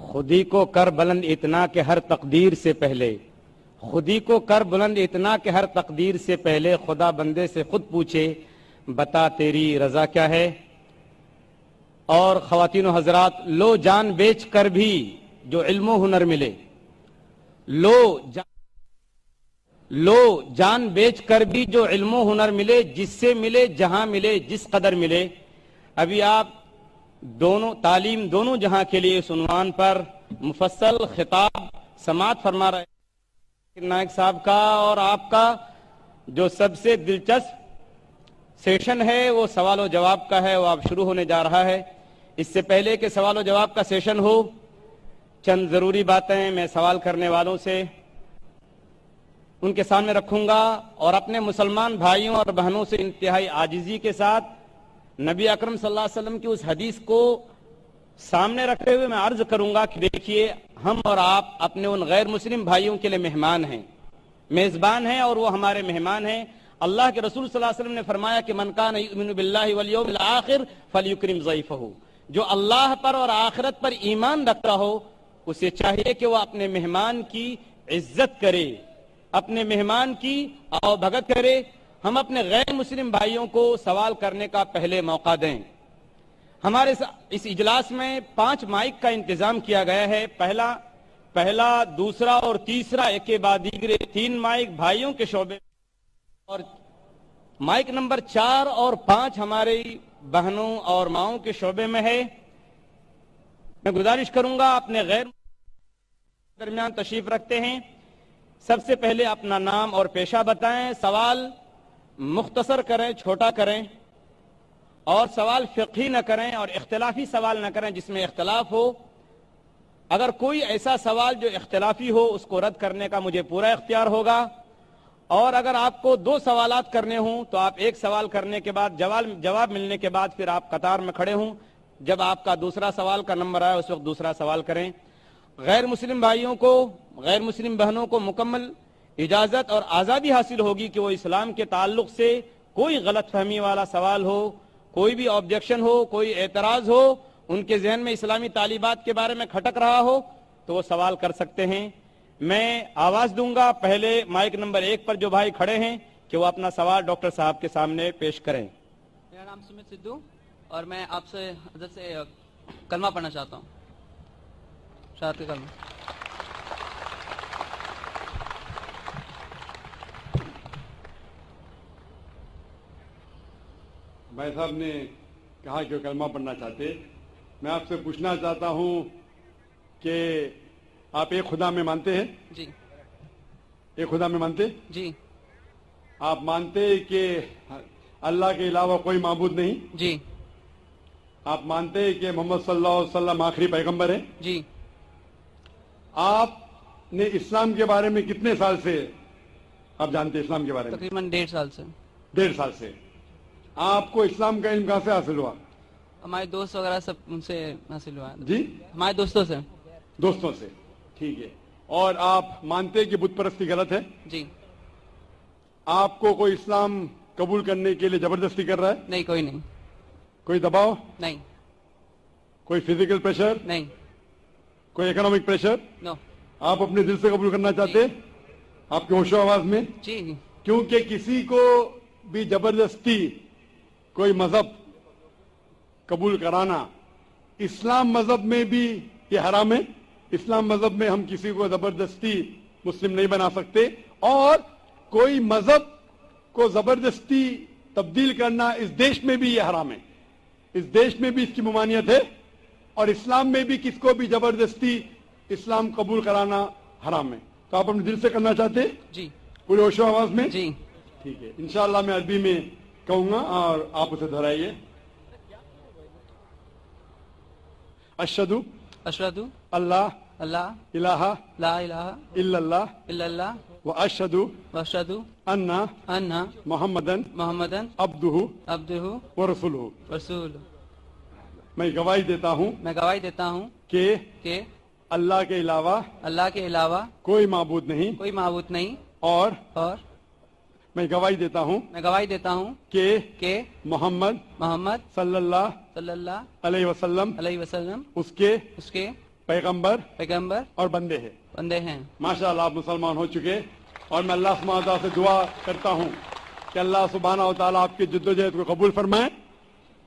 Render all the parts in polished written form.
خودی کو کر بلند اتنا کہ ہر تقدیر سے پہلے، خودی کو کر بلند اتنا کہ ہر تقدیر سے پہلے خدا بندے سے خود پوچھے بتا تیری رضا کیا ہے۔ اور خواتین و حضرات، لو جان بیچ کر بھی جو علم و ہنر ملے، لو جان بیچ کر بھی جو علم و ہنر ملے، جس سے ملے جہاں ملے جس قدر ملے۔ ابھی آپ دونوں تعلیم دونوں جہاں کے لیے اس عنوان پر مفصل خطاب سماعت فرما رہے ہیں نائک صاحب کا، اور آپ کا جو سب سے دلچسپ سیشن ہے وہ سوال و جواب کا ہے، وہ اب شروع ہونے جا رہا ہے۔ اس سے پہلے کہ سوال و جواب کا سیشن ہو، چند ضروری باتیں میں سوال کرنے والوں سے ان کے سامنے رکھوں گا، اور اپنے مسلمان بھائیوں اور بہنوں سے انتہائی عاجزی کے ساتھ نبی اکرم صلی اللہ علیہ وسلم کی اس حدیث کو سامنے رکھتے ہوئے میں عرض کروں گا کہ دیکھیے، ہم اور آپ اپنے ان غیر مسلم بھائیوں کے لیے مہمان ہیں، میزبان ہیں، اور وہ ہمارے مہمان ہیں۔ اللہ کے رسول صلی اللہ علیہ وسلم نے فرمایا کہ من کان یؤمن باللہ والیوم الآخر فلیکرم ضیفہ، جو اللہ پر اور آخرت پر ایمان رکھتا ہو اسے چاہیے کہ وہ اپنے مہمان کی عزت کرے، اپنے مہمان کی آؤ بھگت کرے۔ ہم اپنے غیر مسلم بھائیوں کو سوال کرنے کا پہلے موقع دیں۔ ہمارے اس اجلاس میں 5 مائک کا انتظام کیا گیا ہے، پہلا، دوسرا اور تیسرا ایک کے بعد دیگرے 3 مائک بھائیوں کے شعبے، اور مائک نمبر 4 اور 5 ہماری بہنوں اور ماؤں کے شعبے میں ہے۔ میں گزارش کروں گا اپنے غیر درمیان تشریف رکھتے ہیں، سب سے پہلے اپنا نام اور پیشہ بتائیں، سوال مختصر کریں، چھوٹا کریں، اور سوال فقہی نہ کریں اور اختلافی سوال نہ کریں جس میں اختلاف ہو۔ اگر کوئی ایسا سوال جو اختلافی ہو اس کو رد کرنے کا مجھے پورا اختیار ہوگا، اور اگر آپ کو 2 سوالات کرنے ہوں تو آپ ایک سوال کرنے کے بعد جواب ملنے کے بعد پھر آپ قطار میں کھڑے ہوں، جب آپ کا دوسرا سوال کا نمبر آئے اس وقت دوسرا سوال کریں۔ غیر مسلم بھائیوں کو، غیر مسلم بہنوں کو مکمل اجازت اور آزادی حاصل ہوگی کہ وہ اسلام کے تعلق سے کوئی غلط فہمی والا سوال ہو، کوئی بھی آبجیکشن ہو، کوئی اعتراض ہو، ان کے ذہن میں اسلامی تعلیمات کے بارے میں کھٹک رہا ہو تو وہ سوال کر سکتے ہیں۔ میں آواز دوں گا، پہلے مائک نمبر 1 پر جو بھائی کھڑے ہیں کہ وہ اپنا سوال ڈاکٹر صاحب کے سامنے پیش کریں۔ میرا نام سمت سدھو، اور میں آپ سے حضرت سے کلمہ پڑھنا چاہتا ہوں، شہادت کا کلمہ۔ بھائی صاحب نے کہا کہ وہ کلمہ پڑھنا چاہتے، میں آپ سے پوچھنا چاہتا ہوں کہ آپ ایک خدا میں مانتے ہیں؟ جی۔ ایک خدا میں مانتے؟ جی۔ آپ مانتے کہ اللہ کے علاوہ کوئی معبود نہیں؟ جی۔ آپ مانتے کہ محمد صلی اللہ علیہ وسلم آخری پیغمبر ہیں؟ جی۔ آپ نے اسلام کے بارے میں کتنے سال سے آپ جانتے ہیں اسلام کے بارے میں؟ تقریباً 1.5 سال سے۔ 1.5 سال سے۔ آپ کو اسلام کا علم کہاں سے حاصل ہوا؟ ہمارے دوست وغیرہ سب ان سے حاصل ہوا ہے۔ جی؟ ہمارے دوستوں سے۔ دوستوں سے، ٹھیک ہے۔ اور آپ مانتے کہ بت پرستی غلط ہے؟ جی۔ آپ کو کوئی اسلام قبول کرنے کے لیے زبردستی کر رہا ہے؟ نہیں، کوئی نہیں۔ کوئی دباؤ؟ نہیں۔ کوئی فزیکل پریشر؟ نہیں۔ کوئی اکنامک پریشر؟ نو۔ آپ اپنے دل سے قبول کرنا چاہتے ہیں؟ آپ کے ہوش و آواز میں؟ جی۔ کیونکہ کسی کو بھی زبردستی کوئی مذہب قبول کرانا، اسلام مذہب میں بھی یہ حرام ہے۔ اسلام مذہب میں ہم کسی کو زبردستی مسلم نہیں بنا سکتے، اور کوئی مذہب کو زبردستی تبدیل کرنا اس دیش میں بھی یہ حرام ہے۔ اس دیش میں بھی اس کی ممانعت ہے، اور اسلام میں بھی کس کو بھی زبردستی اسلام قبول کرانا حرام ہے۔ تو آپ اپنے دل سے کرنا چاہتے ہیں؟ جی۔ پورے ہوش و آواز میں؟ جی۔ ٹھیک ہے، انشاءاللہ میں عربی میں کہوں گا اور آپ اسے دہرائیے۔ اشہدو اشہدو اللہ اللہ الہ لا الہ الا اللہ الا اللہ واشہدو واشہدو ان ان محمدن محمدن عبدہ عبدہ ورسولہ۔ رسول۔ میں گواہی دیتا ہوں میں گواہی دیتا ہوں کہ اللہ کے علاوہ اللہ کے علاوہ کوئی معبود نہیں، کوئی معبود نہیں، اور اور میں گواہی دیتا ہوں میں گواہی دیتا ہوں کہ محمد صلی اللہ صلی اللہ علیہ وسلم علیہ وسلم اس کے पैगंबर पैगंबर और बंदे हैं। बंदे हैं। माशाअल्लाह आप मुसलमान हो चुके, और मैं अल्लाह सुब्हानहू व तआला से दुआ करता हूँ कि अल्लाह सुब्हानहू व तआला आपकी जद्दोजहद को कबूल फरमाए,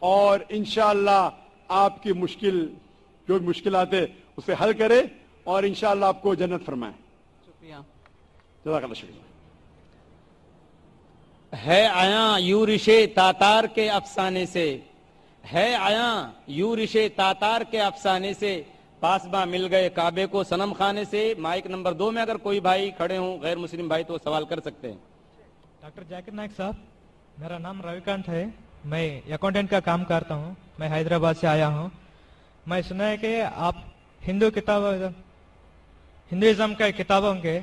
और इंशाअल्लाह आपकी जो भी मुश्किलात है उसे हल करे, और इंशाअल्लाह आपको जन्नत फरमाए। शुक्रिया। जज़ाकल्लाह शुक्रिया। है आया यूरिशे तातार के अफसाने से, है आया यूरिशे तातार के अफसाने से, पासबा मिल गए काबे को सनम खाने से। माइक नंबर 2 में अगर कोई भाई खड़े हों गैर मुस्लिम भाई तो सवाल कर सकते हैं। डॉक्टर जाकिर नाइक साहब, मेरा नाम रविकांत है, मैं अकाउंटेंट का काम करता हूँ, मैं हैदराबाद से आया हूँ। मैं सुना है कि आप हिंदुइज्म के किताबों के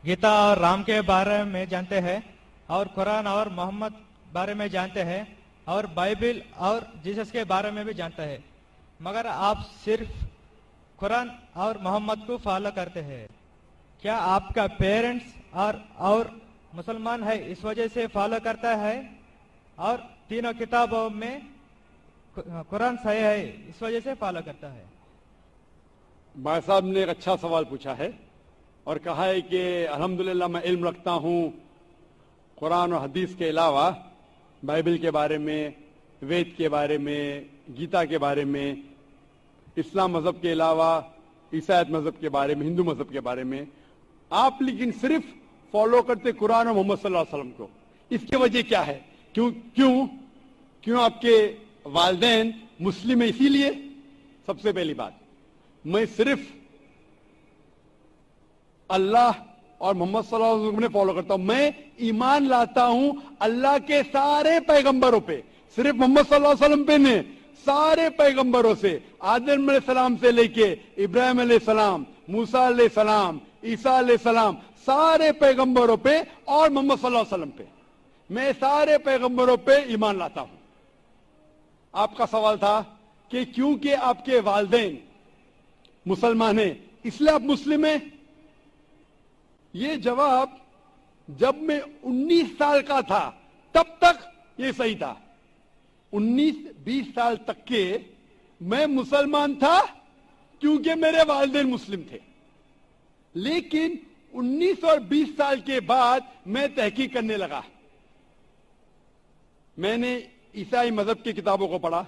गीता और राम के बारे में जानते हैं, और कुरान और मोहम्मद बारे में जानते हैं, और बाइबल और जीसस के बारे में भी जानते हैं, मगर आप सिर्फ कुरान और मोहम्मद को फॉलो करते हैं। क्या आपका पेरेंट्स और मुसलमान है इस वजह से फॉलो करता है, और तीनों किताबों में कुरान सही है इस वजह से फॉलो करता है? भाई साहब ने एक अच्छा सवाल पूछा है और कहा है कि अल्हम्दुलिल्लाह मैं इल्म रखता हूँ कुरान और हदीस के अलावा, बाइबल के बारे में, वेद के बारे में, गीता के बारे में, इस्लाम मजहब के अलावा ईसाईयत मजहब के बारे में, हिंदू मजहब के बारे में। आप लेकिन सिर्फ फॉलो करते कुरान और मोहम्मद सल्लल्लाहु अलैहि वसल्लम को। इसकी वजह क्या है? क्यों आपके वालिदैन मुस्लिम है इसीलिए? सबसे पहली बात, मैं सिर्फ अल्लाह और मोहम्मद सल्लल्लाहु अलैहि वसल्लम ने फॉलो करता हूं। मैं ईमान लाता हूं अल्लाह के सारे पैगंबरों पे, सिर्फ मोहम्मद सल्लल्लाहु अलैहि वसल्लम पे नहीं, सारे पैगंबरों से, आदम अलैहिस्सलाम से लेके इब्राहिम अलैहिस्सलाम, मूसा अलैहिस्सलाम, ईसा अलैहिस्सलाम, सारे पैगंबरों पे और मोहम्मद सल्लल्लाहु अलैहि वसल्लम पे, मैं सारे पैगंबरों पे ईमान लाता हूं। आपका सवाल था कि क्योंकि आपके वालिदैन मुसलमान हैं इसलिए आप मुस्लिम हैं। ये जवाब जब मैं 19 साल का था तब तक ये सही था। 19-20 साल तक के मैं मुसलमान था क्योंकि मेरे वालिदैन मुस्लिम थे, लेकिन 19 और 20 साल के बाद मैं तहकीक करने लगा। मैंने ईसाई मजहब की किताबों को पढ़ा,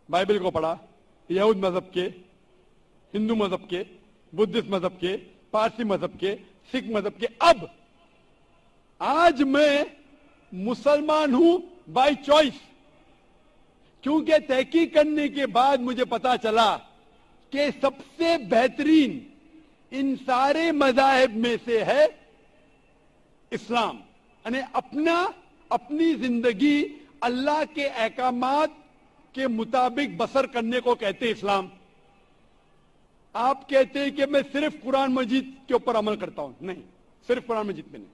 बाइबल को पढ़ा, यहूद मजहब के, हिंदू मजहब के, बुद्धिस्ट मजहब के, पारसी मजहब के, सिख मजहब के। अब आज मैं मुसलमान हूं बाय चॉइस, क्योंकि तहकीक करने के बाद मुझे पता चला कि सबसे बेहतरीन इन सारे मज़ाहिब में से है इस्लाम। यानी अपनी जिंदगी अल्लाह के अहकामात के मुताबिक बसर करने को कहते हैं इस्लाम। आप कहते हैं कि मैं सिर्फ कुरान मजीद के ऊपर अमल करता हूं, नहीं, सिर्फ कुरान मजीद में नहीं।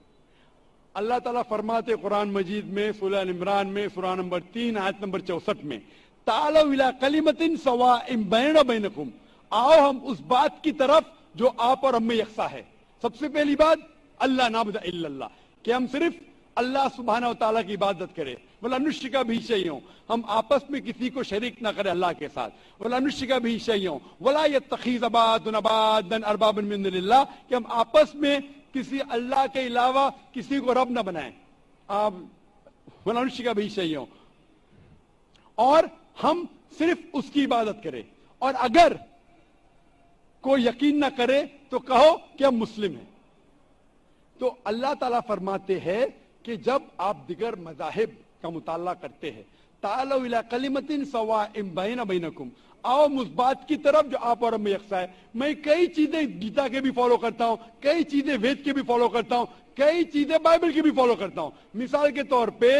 अल्लाह ताला फरमाते कुरान मजीद में सूरह इमरान में सूरह नंबर 3 आयत नंबर 64 में, तालो इला कलिमतिन सवाइम बैना बैनकुम, आओ हम उस बात की तरफ जो आप और हम में यकसा है। सबसे पहली बात अल्लाह नाबुद इल्लल्लाह, कि हम सिर्फ अल्लाह सुब्हानहू व तआला की इबादत करें। वला नुश्रिका भी शैअन, हम आपस में किसी को शरीक ना करें अल्लाह के साथ। वला नुश्रिका भी शैअन वला यत्तखिज़ बादुना बादन अरबाबन मिन दुनिल्लाह, कि हम आपस में किसी अल्लाह के अलावा किसी को रब ना बनाएं। आप वला नुश्रिका भी शैअन, और हम सिर्फ उसकी इबादत करें। और अगर कोई यकीन ना करे तो कहो कि हम मुस्लिम हैं। तो अल्लाह ताला फरमाते हैं कि जब आप दिगर मज़ाहिब का मुताला करते हैं, तालो इला कलिमतिन सवाइम बैना बैनकुम, आओ उस बात की तरफ जो आप और में यकसा है। मैं कई चीजें गीता के भी फॉलो करता हूं, कई चीजें वेद के भी फॉलो करता हूं, कई चीजें बाइबल की भी फॉलो करता हूं। मिसाल के तौर पे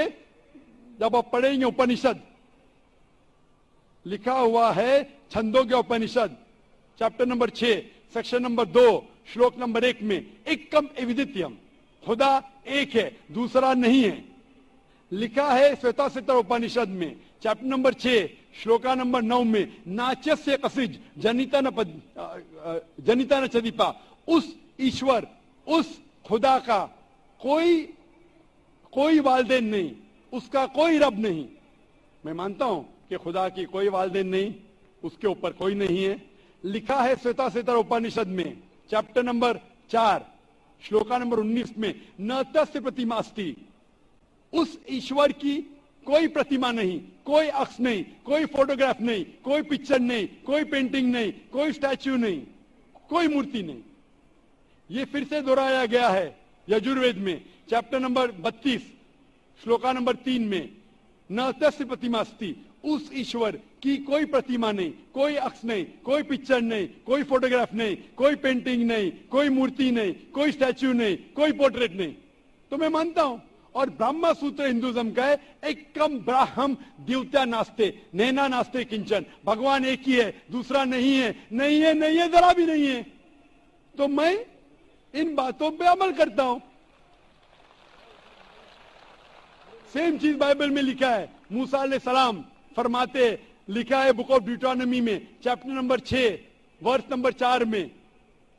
जब आप पढ़ेंगे उपनिषद, लिखा हुआ है छंदों के उपनिषद चैप्टर नंबर 6 सेक्शन नंबर 2 श्लोक नंबर 1 में, एकम एविदित्यम, खुदा एक है दूसरा नहीं है। लिखा है श्वेताश्वतर उपनिषद में चैप्टर नंबर 6 श्लोका नंबर 9 में, नाचस्य कसिज जनिता न चदीपा, उस ईश्वर उस खुदा का कोई वालिदैन नहीं, उसका कोई रब नहीं। मैं मानता हूं कि खुदा की कोई वालिदैन नहीं, उसके ऊपर कोई नहीं है, लिखा है श्वेता उपनिषद में चैप्टर नंबर 4 श्लोका नंबर 19 में, न तस्य प्रतिमा अस्ति, उस ईश्वर की कोई प्रतिमा नहीं, कोई अक्ष नहीं, कोई फोटोग्राफ नहीं, कोई पिक्चर नहीं, कोई पेंटिंग नहीं, कोई स्टैच्यू नहीं, कोई मूर्ति नहीं। ये फिर से दोहराया गया है यजुर्वेद में चैप्टर नंबर 32 श्लोका नंबर 3 में, न तस्य प्रतिमा अस्ति, उस ईश्वर की कोई प्रतिमा नहीं, कोई अक्ष नहीं, कोई पिक्चर नहीं, कोई फोटोग्राफ नहीं, कोई पेंटिंग नहीं, कोई मूर्ति नहीं, कोई स्टैच्यू नहीं, कोई पोर्ट्रेट नहीं। तो मैं मानता हूं, और ब्रह्म सूत्र हिंदुज्म का है, एकम ब्राह्म द्वितीया नास्ते नैना नास्ते किंचन, भगवान एक ही है, दूसरा नहीं है, नहीं है, नहीं है, जरा भी नहीं है। तो मैं इन बातों पे अमल करता हूं। सेम चीज बाइबल में लिखा है, मूसा अलैहिस्सलाम फरमाते, लिखा है बुक ऑफ ड्यूटोनॉमी में चैप्टर नंबर 6 वर्स नंबर 4 में,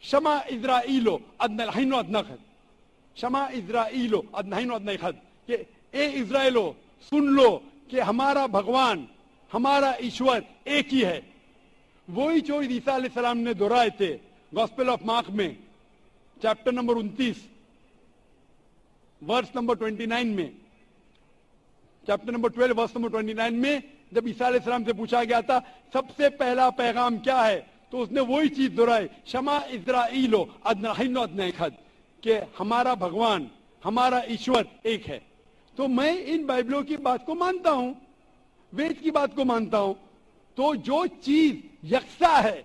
शमा इज़राइलो अदनहीनो अदनखद, शमा इज़राइलो अदनहीनो अदनखद, कि ए इज़राइलो सुन लो कि हमारा भगवान, हमारा ईश्वर एक ही है। वही जो ईसा अलैहिस्सलाम ने दोहराए थे गॉस्पेल ऑफ मार्क में चैप्टर नंबर 29 वर्स नंबर 29 में, चैप्टर नंबर 12 वर्स नंबर 29 में, जब ईसा अलैहिस्सलाम से पूछा गया था सबसे पहला पैगाम क्या है, तो उसने वही चीज दोहराई, शमा इज़राइलो अदनहीनो अदनखद, कि हमारा भगवान, हमारा ईश्वर एक है। तो मैं इन बाइबलों की बात को मानता हूं, वेद की बात को मानता हूं। तो जो चीज यकसा है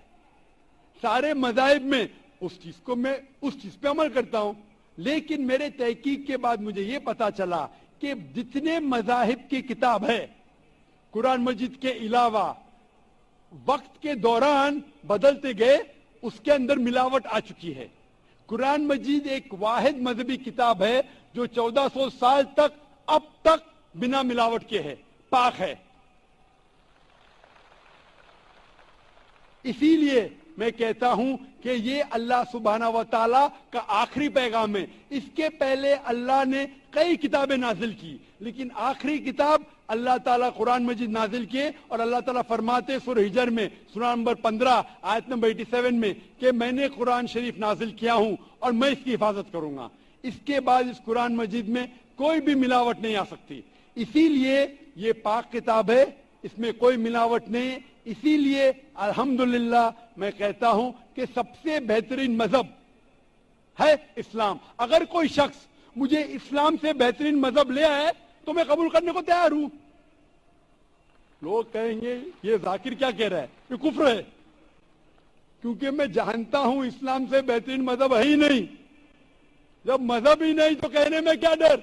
सारे मज़ाहिब में, उस चीज को मैं उस चीज पे अमल करता हूं। लेकिन मेरे तहकीक के बाद मुझे ये पता चला कि जितने मज़ाहिब की किताब है कुरान मजीद के अलावा, वक्त के दौरान बदलते गए, उसके अंदर मिलावट आ चुकी है। कुरान मजीद एक वाहिद मजहबी किताब है जो 1400 साल तक अब तक बिना मिलावट के है, पाक है। इसीलिए मैं कहता हूं कि ये अल्लाह सुब्हाना व तआला का आखिरी पैगाम है। इसके पहले अल्लाह ने कई किताबें नाजिल की, लेकिन आखिरी किताब अल्लाह ताला कुरान मजीद नाजिल किए, और अल्लाह ताला फरमाते सूरह हिजर में सूरा नंबर 15 आयत नंबर 87 में कि मैंने कुरान शरीफ नाजिल किया हूं और मैं इसकी हिफाजत करूंगा। इसके बाद इस कुरान मजीद में कोई भी मिलावट नहीं आ सकती। इसीलिए ये पाक किताब है, इसमें कोई मिलावट नहीं। इसीलिए अल्हम्दुलिल्लाह मैं कहता हूं कि सबसे बेहतरीन मजहब है इस्लाम। अगर कोई शख्स मुझे इस्लाम से बेहतरीन मजहब ले आए तो मैं कबूल करने को तैयार हूं। लोग कहेंगे ये जाकिर क्या कह रहा है, ये कुफ्र है, क्योंकि मैं जानता हूं इस्लाम से बेहतरीन मजहब है ही नहीं। जब मजहब ही नहीं तो कहने में क्या डर।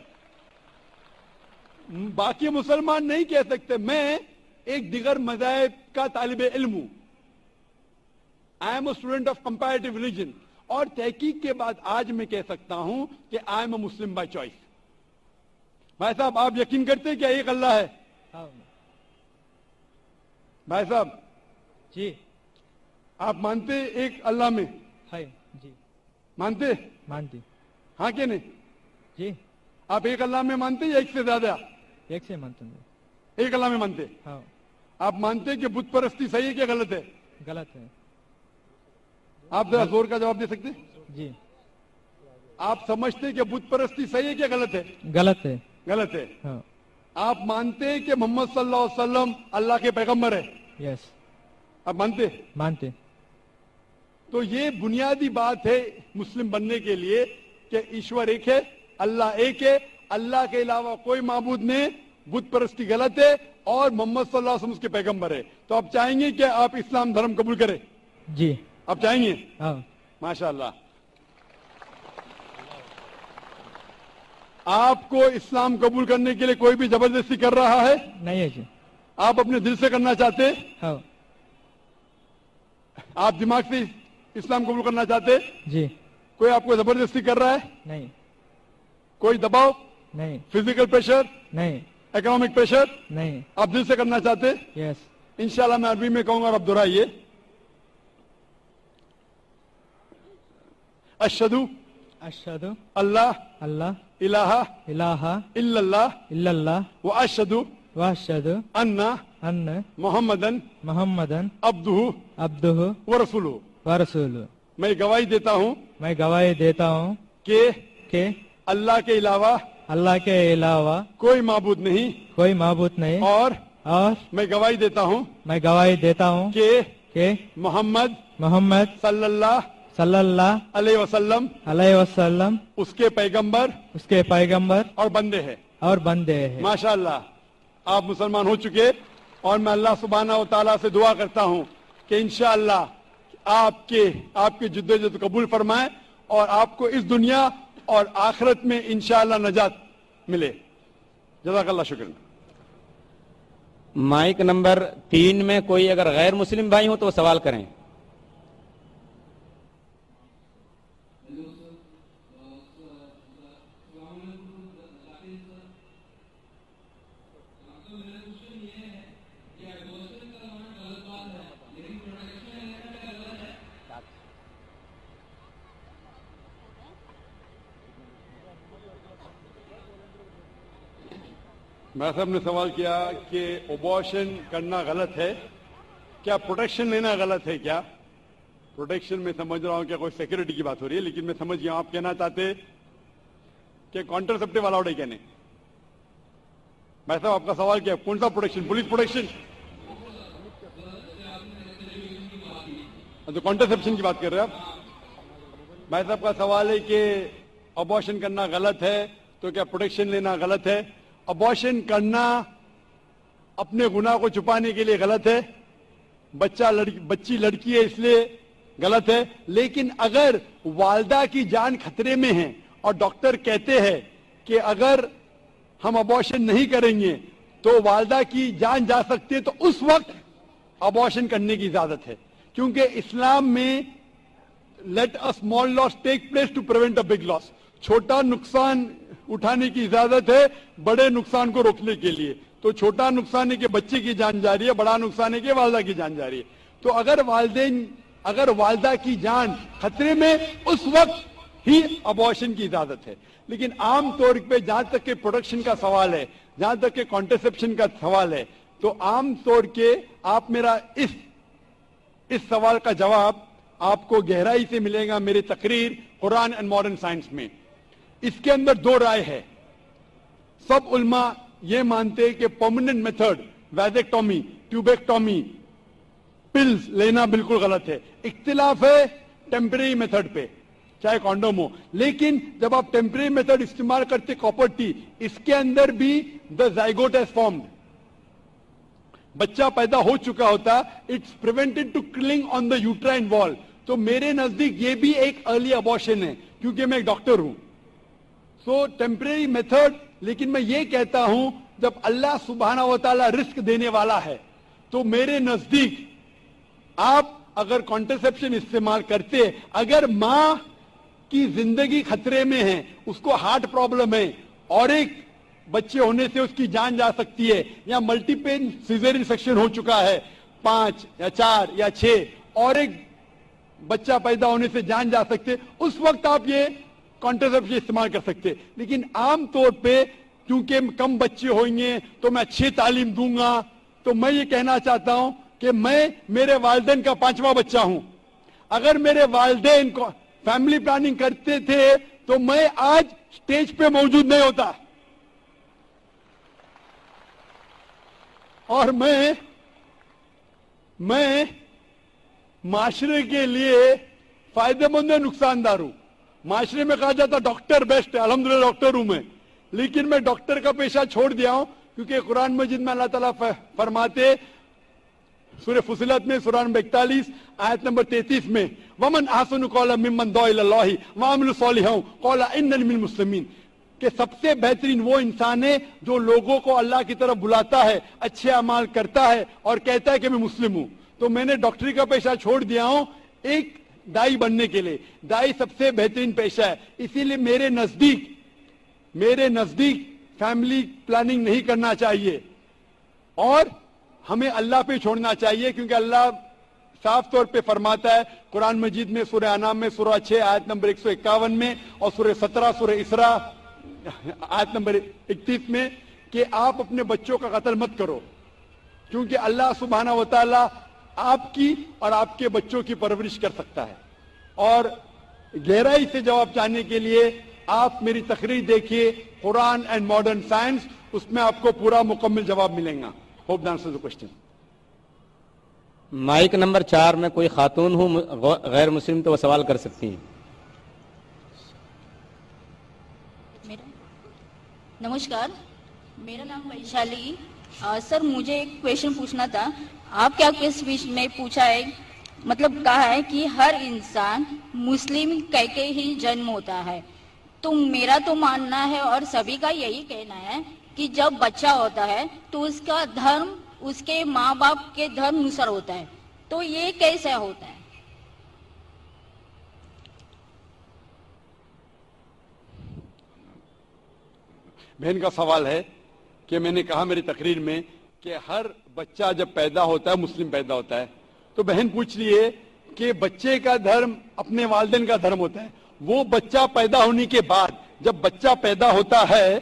बाकी मुसलमान नहीं कह सकते। मैं एक दिगर मज़ाहिब का तालिब इल्म हूं। I am a student of comparative religion, और तहकीक के बाद आज मैं कह सकता हूं कि I am a Muslim by choice. भाई साहब, आप यकीन करते हैं क्या एक अल्लाह है? हाँ। भाई साहब जी, आप मानते एक अल्लाह में? है जी, मानते? मानती हाँ कि नहीं? जी, आप एक अल्लाह में मानते या एक से ज्यादा? एक से मानते हैं। एक अल्लाह में मानते? हाँ। आप मानते हैं कि बुत परस्ती सही है क्या गलत है? गलत है आप जरा जोर का जवाब दे सकते हैं? जी। आप समझते हैं कि बुत परस्ती सही है क्या गलत है? गलत है। गलत है। हाँ। आप मानते हैं कि मोहम्मद सल्लल्लाहु अलैहि वसल्लम अल्लाह के पैगंबर है? यस, आप मानते? मानते। तो ये बुनियादी बात है मुस्लिम बनने के लिए कि ईश्वर एक है, अल्लाह एक है, अल्लाह के अलावा कोई माबूद नहीं, बुत परस्ती गलत है, और मोहम्मद सल्लल्लाहु अलैहि वसल्लम उसके पैगंबर है। तो आप चाहेंगे कि आप इस्लाम धर्म कबूल करें? जी। आप चाहेंगे? हाँ। माशाअल्लाह। आपको इस्लाम कबूल करने के लिए कोई भी जबरदस्ती कर रहा है? नहीं है जी। आप अपने दिल से करना चाहते हैं? हाँ। आप दिमाग से इस्लाम कबूल करना चाहते हैं? जी। कोई आपको जबरदस्ती कर रहा है? नहीं। कोई दबाव? नहीं। Physical pressure? नहीं। Economic pressure? नहीं। आप दिल से करना चाहते हैं? यस। इंशाल्लाह मैं अरबी में कहूंगा और आप दोहराइए। अशहदु अशहदु अल्लाह अल्लाह इलाहा इलाहा इल्लल्लाह इल्लल्लाह व अशहदु व अशहदु अन्ना अन्न मोहम्मदन मोहम्मदन अब्दुहु अब्दुहु व रसूलुहु। व रसूलुहु। मैं गवाही देता हूँ मैं गवाही देता हूँ कि अल्लाह के अलावा कोई माबूद नहीं, कोई माबूद नहीं, और मैं गवाही देता हूँ कि मोहम्मद सल्लल्लाहु अलैहि वसल्लम उसके पैगंबर और बंदे हैं। माशाअल्लाह, आप मुसलमान हो चुके, और मैं अल्लाह सुब्हानहू व तआला से दुआ करता हूँ कि इंशाअल्लाह आपके जिद्दोजहद कबूल फरमाए और आपको इस दुनिया और आखिरत में इंशाअल्लाह नजात मिले। जज़ाकल्लाह, शुक्र। माइक नंबर 3 में कोई अगर गैर मुस्लिम भाई हो तो वो सवाल करें। मैं साहब ने सवाल किया कि अबॉर्शन करना गलत है क्या, प्रोटेक्शन लेना गलत है क्या? प्रोटेक्शन में समझ रहा हूं कि कोई सिक्योरिटी की बात हो रही है, लेकिन मैं समझ गया आप कहना चाहते कि कॉन्ट्रासेप्टिव अलाउड है क्या नहीं। मैं साहब आपका सवाल क्या, कौन सा प्रोटेक्शन? Police protection? तो कॉन्ट्रासेप्शन की बात कर रहे हैं आप। मैं साहब का सवाल है कि अबॉर्शन करना गलत है तो क्या प्रोटेक्शन लेना गलत है? अबॉर्शन करना अपने गुनाह को छुपाने के लिए गलत है, बच्ची लड़की है इसलिए गलत है, लेकिन अगर वालदा की जान खतरे में है और डॉक्टर कहते हैं कि अगर हम अबॉर्शन नहीं करेंगे तो वालदा की जान जा सकती है, तो उस वक्त अबॉर्शन करने की इजाजत है, क्योंकि इस्लाम में let a small loss take place to prevent a big loss, छोटा नुकसान उठाने की इजाजत है बड़े नुकसान को रोकने के लिए। तो छोटा नुकसान है कि बच्चे की जान जा रही है, बड़ा नुकसान है कि वालदा की जान जा रही है। तो अगर वालदा की जान खतरे में, उस वक्त ही अबॉर्शन की इजाजत है। लेकिन आम तौर पे जहां तक के प्रोटेक्शन का सवाल है, जहां तक के कॉन्ट्रासेप्शन का सवाल है, तो आम तौर के आप मेरा इस सवाल का जवाब आपको गहराई से मिलेगा मेरी तकरीर कुरान एंड मॉडर्न साइंस में। इसके अंदर दो राय है। सब उल्मा ये मानते हैं कि परमानेंट मेथड वैजेक्टोमी, ट्यूबेक्टोमी, पिल्स लेना बिल्कुल गलत है। इख्तिलाफ है टेम्परेरी मेथड पे, चाहे कॉन्डोम हो, लेकिन जब आप टेम्परेरी मेथड इस्तेमाल करते कॉपर टी, इसके अंदर भी द जाइगोट हैज फॉर्म्ड, बच्चा पैदा हो चुका होता, it's prevented to killing on the uterine wall. तो मेरे नजदीक ये भी एक अर्ली अबॉर्शन है, क्योंकि मैं एक डॉक्टर हूं। सो टेम्परेरी मेथड, लेकिन मैं ये कहता हूं जब अल्लाह सुब्हानहू व तआला रिस्क देने वाला है, तो मेरे नजदीक आप अगर कॉन्ट्रासेप्शन इस्तेमाल करते, अगर मां की जिंदगी खतरे में है, उसको हार्ट प्रॉब्लम है और एक बच्चे होने से उसकी जान जा सकती है, या मल्टीपल सिजेरियन सेक्शन हो चुका है 5 या 4 या 6 और एक बच्चा पैदा होने से जान जा सकते, उस वक्त आप ये कॉन्ट्रासेप्शन इस्तेमाल कर सकते। लेकिन आम तौर पे क्योंकि कम बच्चे होंगे तो मैं अच्छी तालीम दूंगा, तो मैं ये कहना चाहता हूं कि मैं मेरे वालिदैन का 5वां बच्चा हूं। अगर मेरे वालिदैन को फैमिली प्लानिंग करते थे तो मैं आज स्टेज पे मौजूद नहीं होता, और मैं माशरे के लिए फायदेमंद है, नुकसानदार हूं। माशरे में कहा जाता डॉक्टर बेस्ट है, अल्हम्दुलिल्लाह डॉक्टर हूं मैं, लेकिन मैं डॉक्टर का पेशा छोड़ दिया हूं, क्योंकि कुरान मजीद में अल्लाह ताला फरमाते सूरह फुसिलत में सूरह नंबर 41 आयत नंबर 33 में, वमन अहसनु कौलन मिम्मन दुआ इलल्लाहि व अमिलु सालिहान क़ाला इन्ननी मिनल मुस्लिमीन, कि सबसे बेहतरीन वो इंसान है जो लोगों को अल्लाह की तरफ बुलाता है, अच्छे अमाल करता है और कहता है कि मैं मुस्लिम हूं। तो मैंने डॉक्टरी का पेशा छोड़ दिया हूं एक दाई बनने के लिए। दाई सबसे बेहतरीन पेशा है, इसीलिए मेरे नजदीक फैमिली प्लानिंग नहीं करना चाहिए और हमें अल्लाह पे छोड़ना चाहिए, क्योंकि अल्लाह साफ तौर पे फरमाता है कुरान मजीद में सूरह अनाम में सूरह 6 आयत नंबर 151 में और सूरह 17 सूरह इसरा आयत नंबर 31 में कि आप अपने बच्चों का कत्ल मत करो, کیونکہ اللہ سبحانہ و تعالیٰ آپ کی اور آپ کے بچوں کی پرورش کر سکتا ہے. اور گہرائی سے جواب چاہنے کے لیے آپ میری تقریر دیکھیے قرآن اینڈ ماڈرن سائنس, اس میں آپ کو پورا مکمل جواب ملے گا. Hope answer the question. Mic number 4 میں کوئی خاتون ہوں غیر مسلم تو وہ سوال کر سکتی ہیں. نمسکار, میرا نام ویشالی. سر مجھے ایک کویشچن پوچھنا تھا. آپ کیا اسپیچ میں پوچھا ہے, مطلب کہا ہے کہ ہر انسان مسلم کہہ کے ہی جنم ہوتا ہے. تو میرا تو ماننا ہے اور سبھی کا یہی کہنا ہے کہ جب بچہ ہوتا ہے تو اس کا دھرم اس کے ماں باپ کے دھرم انوسار ہوتا ہے. تو یہ کیسے ہوتا ہے؟ بہن کا سوال ہے کہ میں نے کہا میری تقریر میں کہ ہر بچہ جب پیدا ہوتا ہے مسلم پیدا ہوتا ہے. تو بہن پوچھ رہی ہے کہ بچے کا دھرم اپنے والدین کا دھرم ہوتا ہے. وہ بچہ پیدا ہونے کے بعد جب بچہ پیدا ہوتا ہے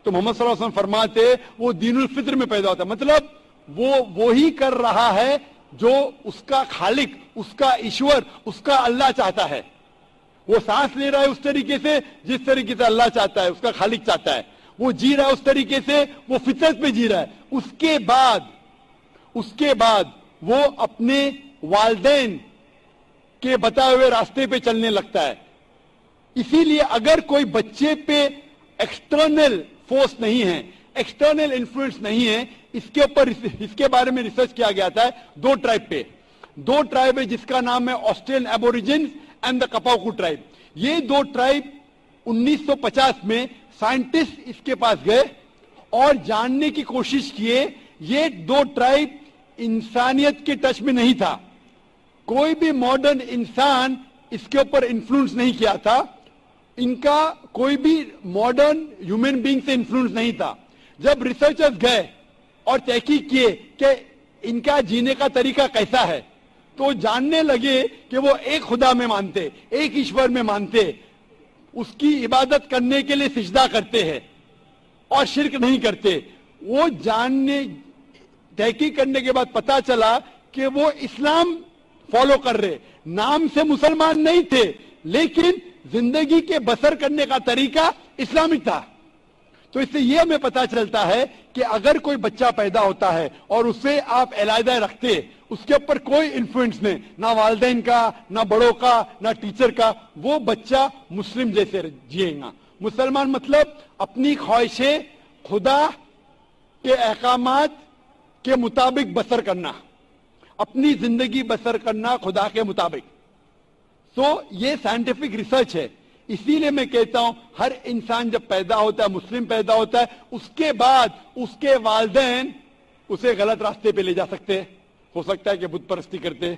تو محمد صلی اللہ علیہ وسلم فرماتے وہ دین الفطر میں پیدا ہوتا ہے. مطلب وہ وہی کر رہا ہے جو اس کا خالق, اس کا ایشور, اس کا اللہ چاہتا ہے. وہ سانس لے رہا ہے اس طریقے سے جس طریقے سے اللہ چاہتا ہے, اس کا خالق چاہتا ہے. وہ جی رہا ہے اس طریقے سے, وہ فطرت پہ جی رہا ہے. اس کے بعد وہ اپنے والدین کے بتائے ہوئے راستے پہ چلنے لگتا ہے. اسی لیے اگر کوئی بچے پہ ایکسٹرنل فورس نہیں ہے, ایکسٹرنل انفلوئنس نہیں ہے, اس کے بارے میں ریسرچ کیا گیا تھا 2 ٹرائب پہ. 2 ٹرائب ہے جس کا نام ہے آسٹریلین ایبوریجنز اینڈ دا کپاوکو ٹرائب. یہ 2 ٹرائب 1950 میں سائنٹسٹ اس کے پاس گئے اور جاننے کی کوشش کیے. یہ 2 ٹرائب انسانیت کے ٹچ میں نہیں تھا. کوئی بھی ماڈرن انسان اس کے اوپر انفلوئنس نہیں کیا تھا. ان کا کوئی بھی ماڈرن ہیومن بینگ سے انفلوئنس نہیں تھا. جب ریسرچرز گئے اور تحقیق کیے کہ ان کا جینے کا طریقہ کیسا ہے تو جاننے لگے کہ وہ ایک خدا میں مانتے, ایک ایشور میں مانتے, اس کی عبادت کرنے کے لیے سجدہ کرتے ہیں اور شرک نہیں کرتے. وہ جاننے تحقیق کرنے کے بعد پتا چلا کہ وہ اسلام فالو کر رہے, نام سے مسلمان نہیں تھے لیکن زندگی کے بسر کرنے کا طریقہ اسلامک تھا. تو اس سے یہ ہمیں پتا چلتا ہے کہ اگر کوئی بچہ پیدا ہوتا ہے اور اسے آپ علیحدہ رکھتے, اس کے اوپر کوئی انفلوئنس نہیں, نہ والدین کا, نہ بڑوں کا, نہ ٹیچر کا, وہ بچہ مسلم جیسے جیے گا. مسلمان مطلب اپنی خواہشیں خدا کے احکامات کے مطابق بسر کرنا, اپنی زندگی بسر کرنا خدا کے مطابق. تو یہ سائنٹیفک ریسرچ ہے. اسی لیے میں کہتا ہوں ہر انسان جب پیدا ہوتا ہے, مسلم پیدا ہوتا ہے, اس کے بعد اس کے والدین اسے غلط راستے پہ لے جا سکتے. ہو سکتا ہے کہ بت پرستی کرتے,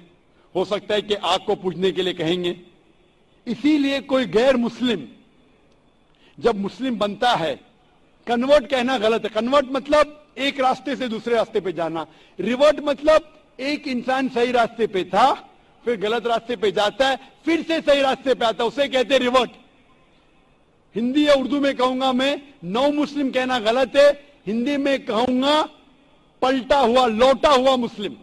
ہو سکتا ہے کہ آگ کو پوجنے کے لیے کہیں گے. اسی لیے کوئی غیر مسلم جب مسلم بنتا ہے, کنورٹ کہنا غلط ہے. کنورٹ مطلب ایک راستے سے دوسرے راستے پہ جانا. ریورٹ مطلب ایک انسان صحیح راستے پہ تھا, پھر غلط راستے پہ جاتا ہے, پھر سے صحیح راستے پہ آتا ہے, اسے کہتے ہیں ریورٹ. ہندی یا اردو میں کہوں گا میں, نو مسلم کہنا غلط ہے, ہندی میں کہوں گا پلٹا ہوا, لوٹا ہوا مسلم.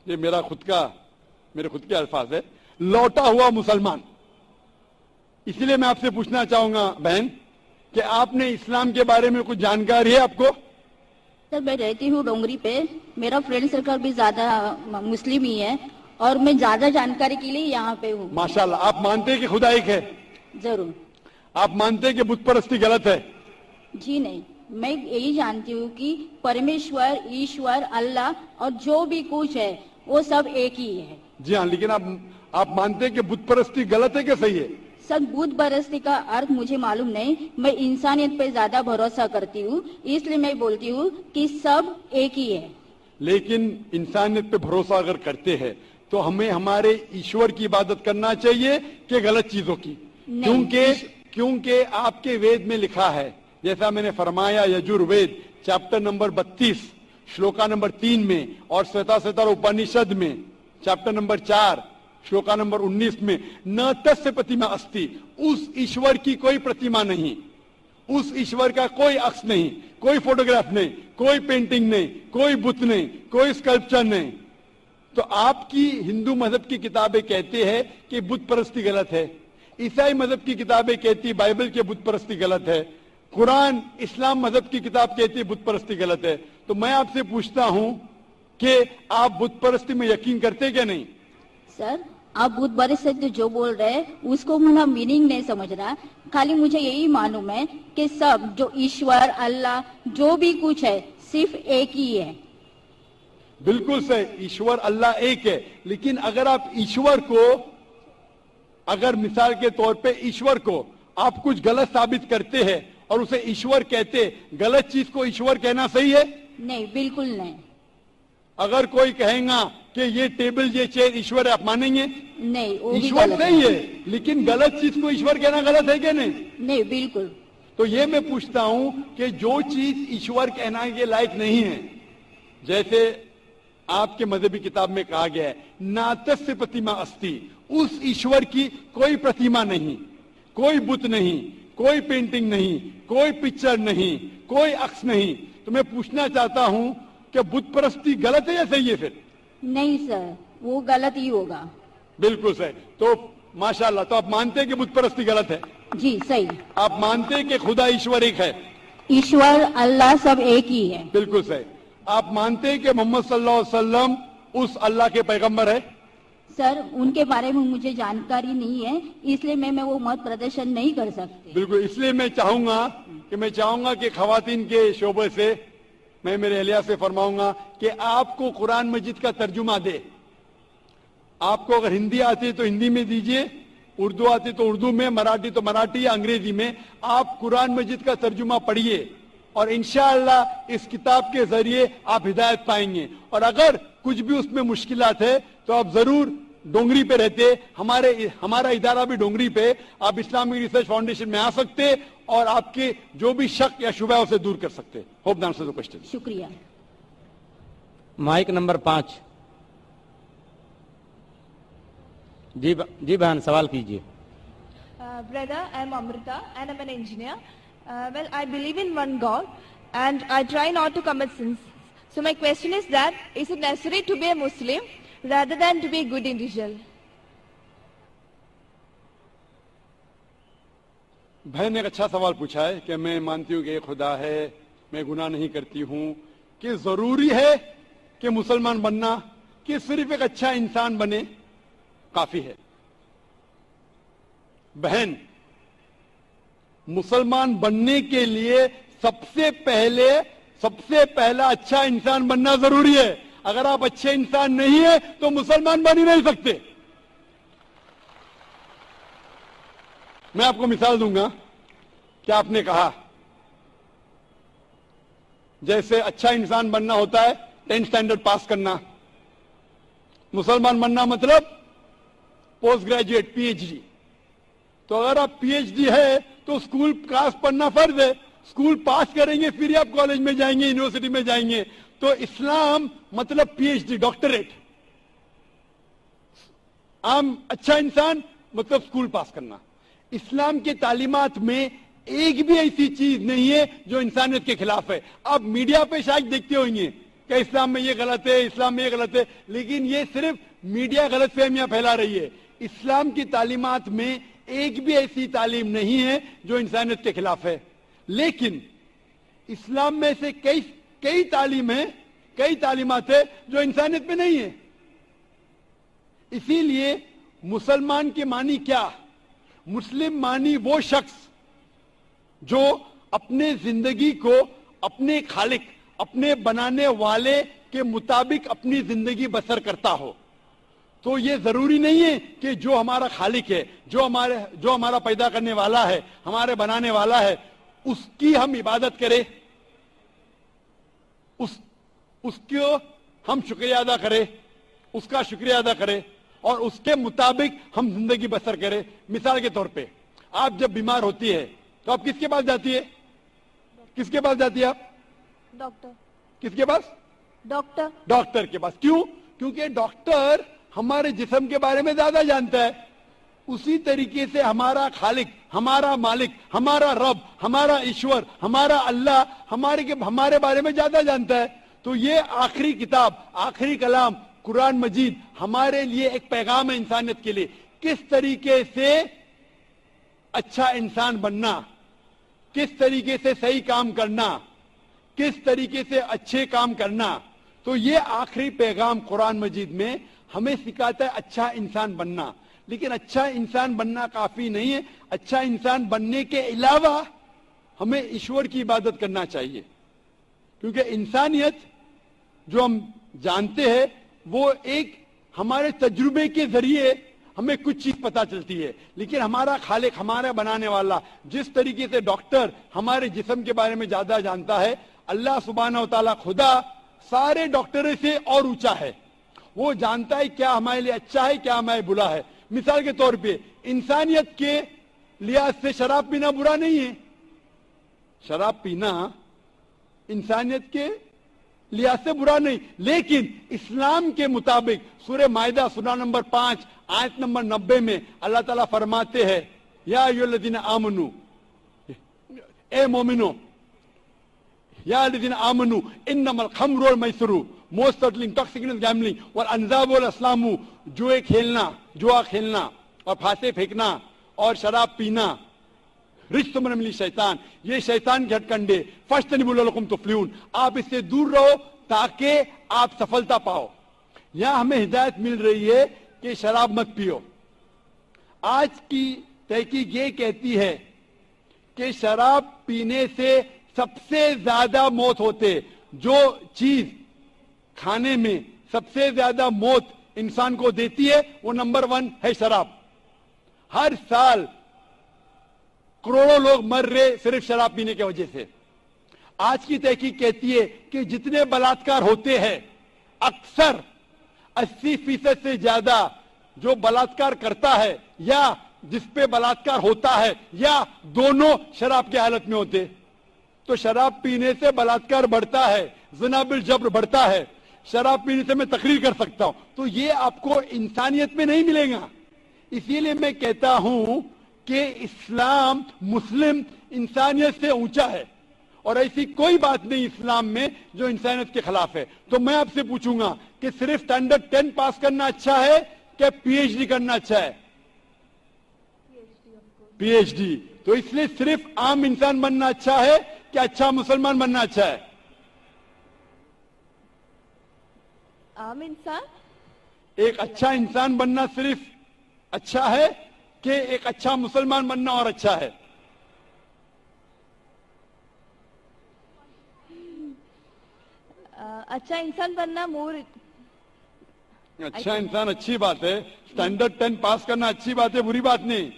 یہ میرے خود کے الفاظ ہے, لوٹا ہوا مسلمان. اسی لیے میں آپ سے پوچھنا چاہوں گا بہن کہ آپ نے اسلام کے بارے میں کچھ جانکاری ہے آپ کو؟ سر میں رہتی ہوں ڈونگری پہ, میرا فرینڈ سرکل بھی زیادہ مسلم ہی ہے اور میں زیادہ جانکاری کے لیے یہاں پہ ہوں. ماشاءاللہ. آپ مانتے ہیں کہ خدا ایک ہے؟ ضرور. آپ مانتے ہیں کہ بت پرستی غلط ہے؟ جی نہیں, میں یہی جانتی ہوں کہ پرمیشور, ایشور, اللہ اور جو بھی کچھ ہے وہ سب ایک ہی ہے. جی ہاں, لیکن آپ مانتے ہیں کہ بت پرستی غلط ہے کہ صحیح ہے؟ سر بت پرستی کا ارتھ مجھے معلوم نہیں, میں انسانیت پہ زیادہ بھروسہ کرتی ہوں, اس لیے میں بولتی ہوں کہ سب ایک ہی ہے. لیکن انسانیت پہ بھروسہ اگر کرتے ہیں تو ہمیں ہمارے ایشور کی عبادت کرنا چاہیے کہ غلط چیزوں کی؟ کیونکہ آپ کے وید میں لکھا ہے, جیسا میں نے فرمایا, یجوروید چیپٹر نمبر 32 شلوکا نمبر 3 میں, اور سویتا سویتار اپنیشد میں چیپٹر نمبر 4 شلوکا نمبر 19 میں, نہ تسیہ پرتیما استی, اس ایشور کی کوئی پرتیما نہیں, उस ईश्वर का कोई अक्स नहीं, कोई फोटोग्राफ नहीं, कोई पेंटिंग नहीं, कोई बुत नहीं, कोई स्कल्पचर नहीं। तो आपकी हिंदू मजहब की किताबें कहते हैं कि बुत परस्ती गलत है, ईसाई मजहब की किताबें कहती बाइबल के बुत परस्ती गलत है, कुरान इस्लाम मजहब की किताब कहती है बुत परस्ती गलत है। तो मैं आपसे पूछता हूं कि आप बुत परस्ती में यकीन करते क्या नहीं? सर, आप बुत परस्ती जो बोल रहे हैं उसको मेरा मीनिंग नहीं समझ रहा। खाली मुझे यही मालूम है कि सब जो ईश्वर अल्लाह जो भी कुछ है सिर्फ एक ही है। बिल्कुल सही, ईश्वर अल्लाह एक है। लेकिन अगर आप ईश्वर को, अगर मिसाल के तौर पे ईश्वर को आप कुछ गलत साबित करते हैं और उसे ईश्वर कहते, गलत चीज को ईश्वर कहना सही है? नहीं, बिल्कुल नहीं। अगर कोई कहेगा कि ये टेबल ये चेयर ईश्वर है, आप मानेंगे? नहीं, वो भी ईश्वर गलत सही है, लेकिन गलत चीज को ईश्वर कहना गलत है क्या नहीं? नहीं, बिल्कुल। तो ये मैं पूछता हूं कि जो चीज ईश्वर कहना के लायक नहीं है, जैसे आपके मजहबी किताब में कहा गया है नातस्य प्रतिमा अस्ति, उस ईश्वर की कोई प्रतिमा नहीं, कोई बुत नहीं, कोई पेंटिंग नहीं, कोई पिक्चर नहीं, कोई अक्स नहीं। तो मैं पूछना चाहता हूं कि बुत परस्ती गलत है या सही है? फिर नहीं सर, वो गलत ही होगा। बिल्कुल सही। तो माशाल्लाह, तो आप मानते हैं कि बुत परस्ती गलत है? जी सही। आप मानते हैं कि खुदा ईश्वर एक है? ईश्वर अल्लाह सब एक ही है। बिल्कुल सही। आप मानते हैं कि मोहम्मद सल्लल्लाहु अलैहि वसल्लम उस अल्लाह के पैगंबर है? सर, उनके बारे में मुझे जानकारी नहीं है, इसलिए मैं वो मत प्रदर्शन नहीं कर सकती। बिल्कुल, इसलिए मैं चाहूंगा कि खवातीन के शोबे से मैं मेरे अहलिया से फरमाऊंगा कि आपको कुरान मजीद का तर्जुमा दे। आपको अगर हिंदी आती है तो हिंदी में दीजिए, उर्दू आती तो उर्दू में, मराठी तो मराठी या अंग्रेजी में। आप कुरान मजीद का तर्जुमा पढ़िए और इंशाअल्लाह इस किताब के जरिए आप हिदायत पाएंगे। और अगर कुछ भी उसमें मुश्किलात है तो आप जरूर डोंगरी पे रहते, हमारा इदारा भी डोंगरी पे, आप इस्लामिक रिसर्च फाउंडेशन में आ सकते और आपके जो भी शक या शुबह उसे दूर कर सकते। Hope the answer the question. शुक्रिया। Mike number 5। जी बहन, सवाल कीजिए। Brother, I am Amrita and I am an engineer. Well, I believe in one God and I try not to commit sins. So my question is that, is it necessary to be a Muslim rather than to be a good individual? बहन ने एक अच्छा सवाल पूछा है कि मैं मानती हूँ कि एक खुदा है, मैं गुनाह नहीं करती हूँ, कि जरूरी है कि मुसलमान बनना, कि सिर्फ एक अच्छा इंसान बने काफी है? बहन, मुसलमान बनने के लिए सबसे पहला अच्छा इंसान बनना जरूरी है। अगर आप अच्छे इंसान नहीं है तो मुसलमान बन ही नहीं सकते। मैं आपको मिसाल दूंगा कि आपने कहा जैसे अच्छा इंसान बनना होता है 10th स्टैंडर्ड पास करना, मुसलमान बनना मतलब पोस्ट ग्रेजुएट पीएचडी। तो अगर आप पीएचडी है तो स्कूल क्लास पढ़ना फर्ज है, स्कूल पास करेंगे फिर आप कॉलेज में जाएंगे, यूनिवर्सिटी में जाएंगे। तो इस्लाम मतलब पीएचडी, डॉक्टरेट। आम अच्छा इंसान मतलब स्कूल पास करना। इस्लाम के तालीमात में एक भी ऐसी चीज नहीं है जो इंसानियत के खिलाफ है। आप मीडिया पे शायद देखते होंगे कि इस्लाम में ये गलत है, इस्लाम में ये गलत है, लेकिन ये सिर्फ मीडिया गलत फहमियां फैला रही है। इस्लाम की तालीमात में एक भी ऐसी तालीम नहीं है जो इंसानियत के खिलाफ है। लेकिन इस्लाम में से कई तालीमात है जो इंसानियत में नहीं है। इसीलिए मुसलमान के मानी क्या? मुस्लिम मानी वो शख्स जो अपने जिंदगी को अपने खालिक, अपने बनाने वाले के मुताबिक अपनी जिंदगी बसर करता हो। तो ये जरूरी नहीं है कि जो हमारा खालिक है, जो हमारा पैदा करने वाला है, हमारे बनाने वाला है, उसकी हम इबादत करें, उसको हम शुक्रिया अदा करें, उसका शुक्रिया अदा करें और उसके मुताबिक हम जिंदगी बसर करें। मिसाल के तौर पे आप जब बीमार होती है तो आप किसके पास जाती है? किसके पास जाती है आप? डॉक्टर। किसके पास? डॉक्टर। डॉक्टर के पास। क्यों? क्योंकि डॉक्टर हमारे जिस्म के बारे में ज्यादा जानता है। उसी तरीके से हमारा खालिक, हमारा मालिक, हमारा रब, हमारा ईश्वर, हमारा अल्लाह हमारे बारे में ज्यादा जानता है। तो ये आखिरी किताब, आखिरी कलाम कुरान मजीद हमारे लिए एक पैगाम है इंसानियत के लिए, किस तरीके से अच्छा इंसान बनना, किस तरीके से सही काम करना, किस तरीके से अच्छे काम करना। तो ये आखिरी पैगाम कुरान मजीद में हमें सिखाता है अच्छा इंसान बनना। लेकिन अच्छा इंसान बनना काफी नहीं है, अच्छा इंसान बनने के अलावा हमें ईश्वर की इबादत करना चाहिए, क्योंकि इंसानियत जो हम जानते हैं वो एक हमारे तजुर्बे के जरिए हमें कुछ चीज पता चलती है, लेकिन हमारा खालिक, हमारा बनाने वाला, जिस तरीके से डॉक्टर हमारे जिस्म के बारे में ज्यादा जानता है, अल्लाह सुब्हानहू व तआला खुदा सारे डॉक्टरों से और ऊंचा है। वो जानता है क्या हमारे लिए अच्छा है, क्या हमारे बुरा है। मिसाल के तौर पे इंसानियत के लिहाज से शराब पीना बुरा नहीं है, शराब पीना इंसानियत के लिहाज से बुरा नहीं, लेकिन इस्लाम के मुताबिक सूरह माइदा सूरा नंबर 5 आयत नंबर 90 में अल्लाह ताला फरमाते हैं, या अय्युहल्लज़ीना आमनू, ए मोमिनो, या अय्युहल्लज़ीना आमनू इन्नमल खम्रु वल मैसिरु, मोस्ट सर्टनली इंटॉक्सिकेंट गैम्बलिंग वल अंज़ाब वल अस्लामु, जुए खेलना, जुआ खेलना और फांसे फेंकना और शराब पीना, रिज्सुम मिनल शैतान, ये शैतान के हथकंडे, फज्तनिबू लअल्लकुम तुफ्लिहून, आप इससे दूर रहो ताकि आप सफलता पाओ। यहां हमें हिदायत मिल रही है कि शराब मत पियो। आज की तहकीक ये कहती है कि शराब पीने से सबसे ज्यादा मौत होते, जो चीज खाने में सबसे ज्यादा मौत इंसान को देती है वो नंबर 1 है शराब। हर साल करोड़ों लोग मर रहे सिर्फ शराब पीने की वजह से। आज की तहकीक कहती है कि जितने बलात्कार होते हैं, अक्सर 80% से ज्यादा जो बलात्कार करता है या जिसपे बलात्कार होता है या दोनों शराब की हालत में होते। तो शराब पीने से बलात्कार बढ़ता है, ज़िना बिल जब्र बढ़ता है। शराब पीने से मैं तकरीर कर सकता हूं, तो ये आपको इंसानियत में नहीं मिलेगा। इसीलिए मैं कहता हूं कि इस्लाम मुस्लिम इंसानियत से ऊंचा है और ऐसी कोई बात नहीं इस्लाम में जो इंसानियत के खिलाफ है। तो मैं आपसे पूछूंगा कि सिर्फ स्टैंडर्ड 10 पास करना अच्छा है क्या पीएचडी करना अच्छा है? पीएचडी। तो इसलिए सिर्फ आम इंसान बनना अच्छा है कि अच्छा मुसलमान बनना अच्छा है? आम इंसान। एक अच्छा इंसान बनना सिर्फ अच्छा है कि एक अच्छा मुसलमान बनना और अच्छा है? अच्छा इंसान बनना मोर। अच्छा इंसान अच्छी बात है, स्टैंडर्ड 10 पास करना अच्छी बात है, बुरी बात नहीं।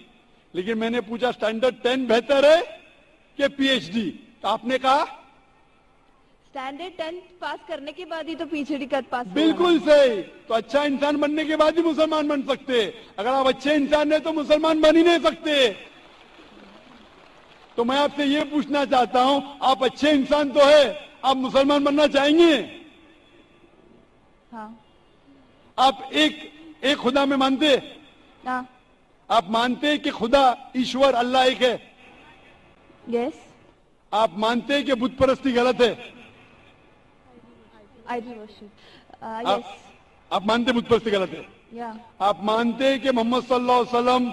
लेकिन मैंने पूछा स्टैंडर्ड 10 बेहतर है कि पीएचडी? तो आपने कहा स्टैंडर्ड 10 पास करने के बाद ही तो पीएचडी कर पास। बिल्कुल सही। तो अच्छा इंसान बनने के बाद ही मुसलमान बन सकते। अगर आप अच्छे इंसान हैं तो मुसलमान बन ही नहीं सकते। तो मैं आपसे ये पूछना चाहता हूं, आप अच्छे इंसान तो है, आप मुसलमान बनना चाहेंगे? हाँ। आप एक खुदा में मानते? हाँ। आप मानते हैं कि खुदा ईश्वर अल्लाह एक है? यस। आप मानते हैं कि बुत परस्ती गलत है? Idol worship. यस। आप मानते बुत परस्ती गलत है? या। आप मानते हैं कि मोहम्मद सल्लल्लाहु अलैहि वसल्लम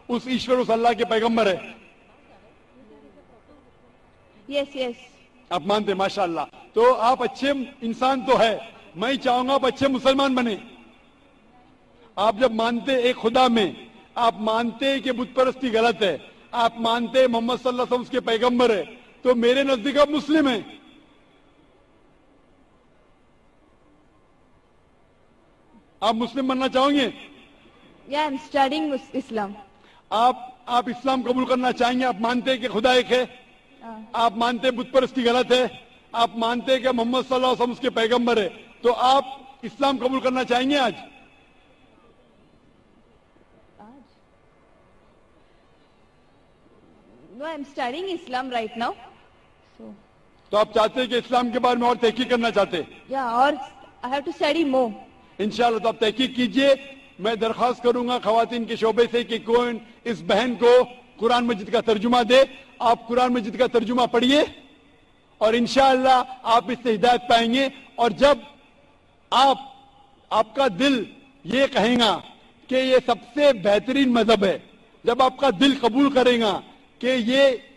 उस ईश्वर, उस अल्लाह के पैगंबर है? Yes yes. आप मानते? माशाअल्लाह। तो आप अच्छे इंसान तो है। मैं चाहूंगा आप अच्छे मुसलमान बने। आप जब मानते एक खुदा में, आप मानते हैं कि बुत परस्ती गलत है, आप मानते हैं मोहम्मद सल्लल्लाहु अलैहि वसल्लम उसके पैगंबर है, तो मेरे नजदीक आप मुस्लिम हैं। आप मुस्लिम बनना चाहोगे? या आई एम स्टडीइंग इस्लाम। आप इस्लाम कबूल करना चाहेंगे? आप मानते हैं कि खुदा एक है? आप मानते हैं बुत परस्ती गलत है? आप मानते हैं कि मोहम्मद सल्लल्लाहु अलैहि वसल्लम उसके पैगंबर है? तो आप इस्लाम कबूल करना चाहेंगे आज? No, I am studying Islam right now. तो आप चाहते हैं कि इस्लाम के बारे में और तहकीक करना चाहते हैं? Yeah, और I have to study more. इंशाल्लाह। तो आप तहकीक कीजिए میں درخواست کروں گا خواتین کے شعبے سے کہ کون اس بہن کو قرآن مجید کا ترجمہ دے. آپ قرآن مجید کا ترجمہ پڑھیے اور انشاءاللہ آپ اس سے ہدایت پائیں گے. اور جب آپ کا دل یہ کہیں گا کہ یہ سب سے بہترین مذہب ہے, جب آپ کا دل قبول کرے گا کہ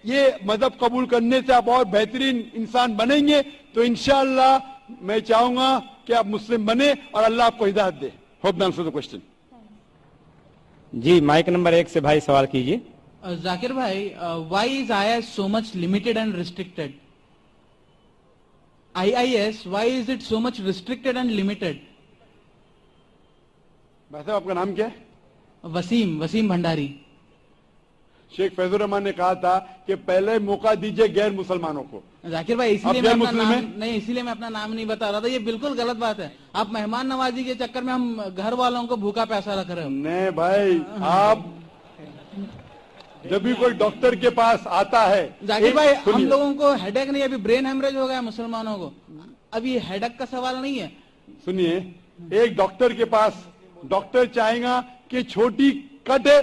یہ مذہب قبول کرنے سے آپ اور بہترین انسان بنیں گے, تو انشاءاللہ میں چاہوں گا کہ آپ مسلم بنے اور اللہ آپ کو ہدایت دے. Hope the answer the question. جی مائک نمبر 1 سے بھائی سوال کیجیے. ذاکر بھائی, why is IIS so much limited and restricted? IIS, why is it so much restricted and limited? بھائی صاحب آپ کا نام کیا ہے؟ وسیم بھنڈاری. شیخ فیض الرحمان نے کہا تھا کہ پہلے موقع دیجئے غیر مسلمانوں کو. ذاکر بھائی اسی آپ لیے میں غیر اپنا مسلم نام ہیں؟ نہیں, اسی لیے میں اپنا نام نہیں بتا رہا تھا. یہ بالکل غلط بات ہے. آپ مہمان نوازی کے چکر میں ہم گھر والوں کو بھوکا پیسہ رکھ رہے ہو. نہیں بھائی, آپ جب بھی کوئی ڈاکٹر کے پاس آتا ہے, ذاکر بھائی ہم سنیے. لوگوں کو ہیڈ ایک نہیں, ابھی برین ہیمریج ہو گیا مسلمانوں کو. اب یہ ہیڈ ایک کا سوال نہیں ہے. سنیے, ایک ڈاکٹر کے پاس ڈاکٹر چاہے گا کہ چھوٹی کٹ ہے,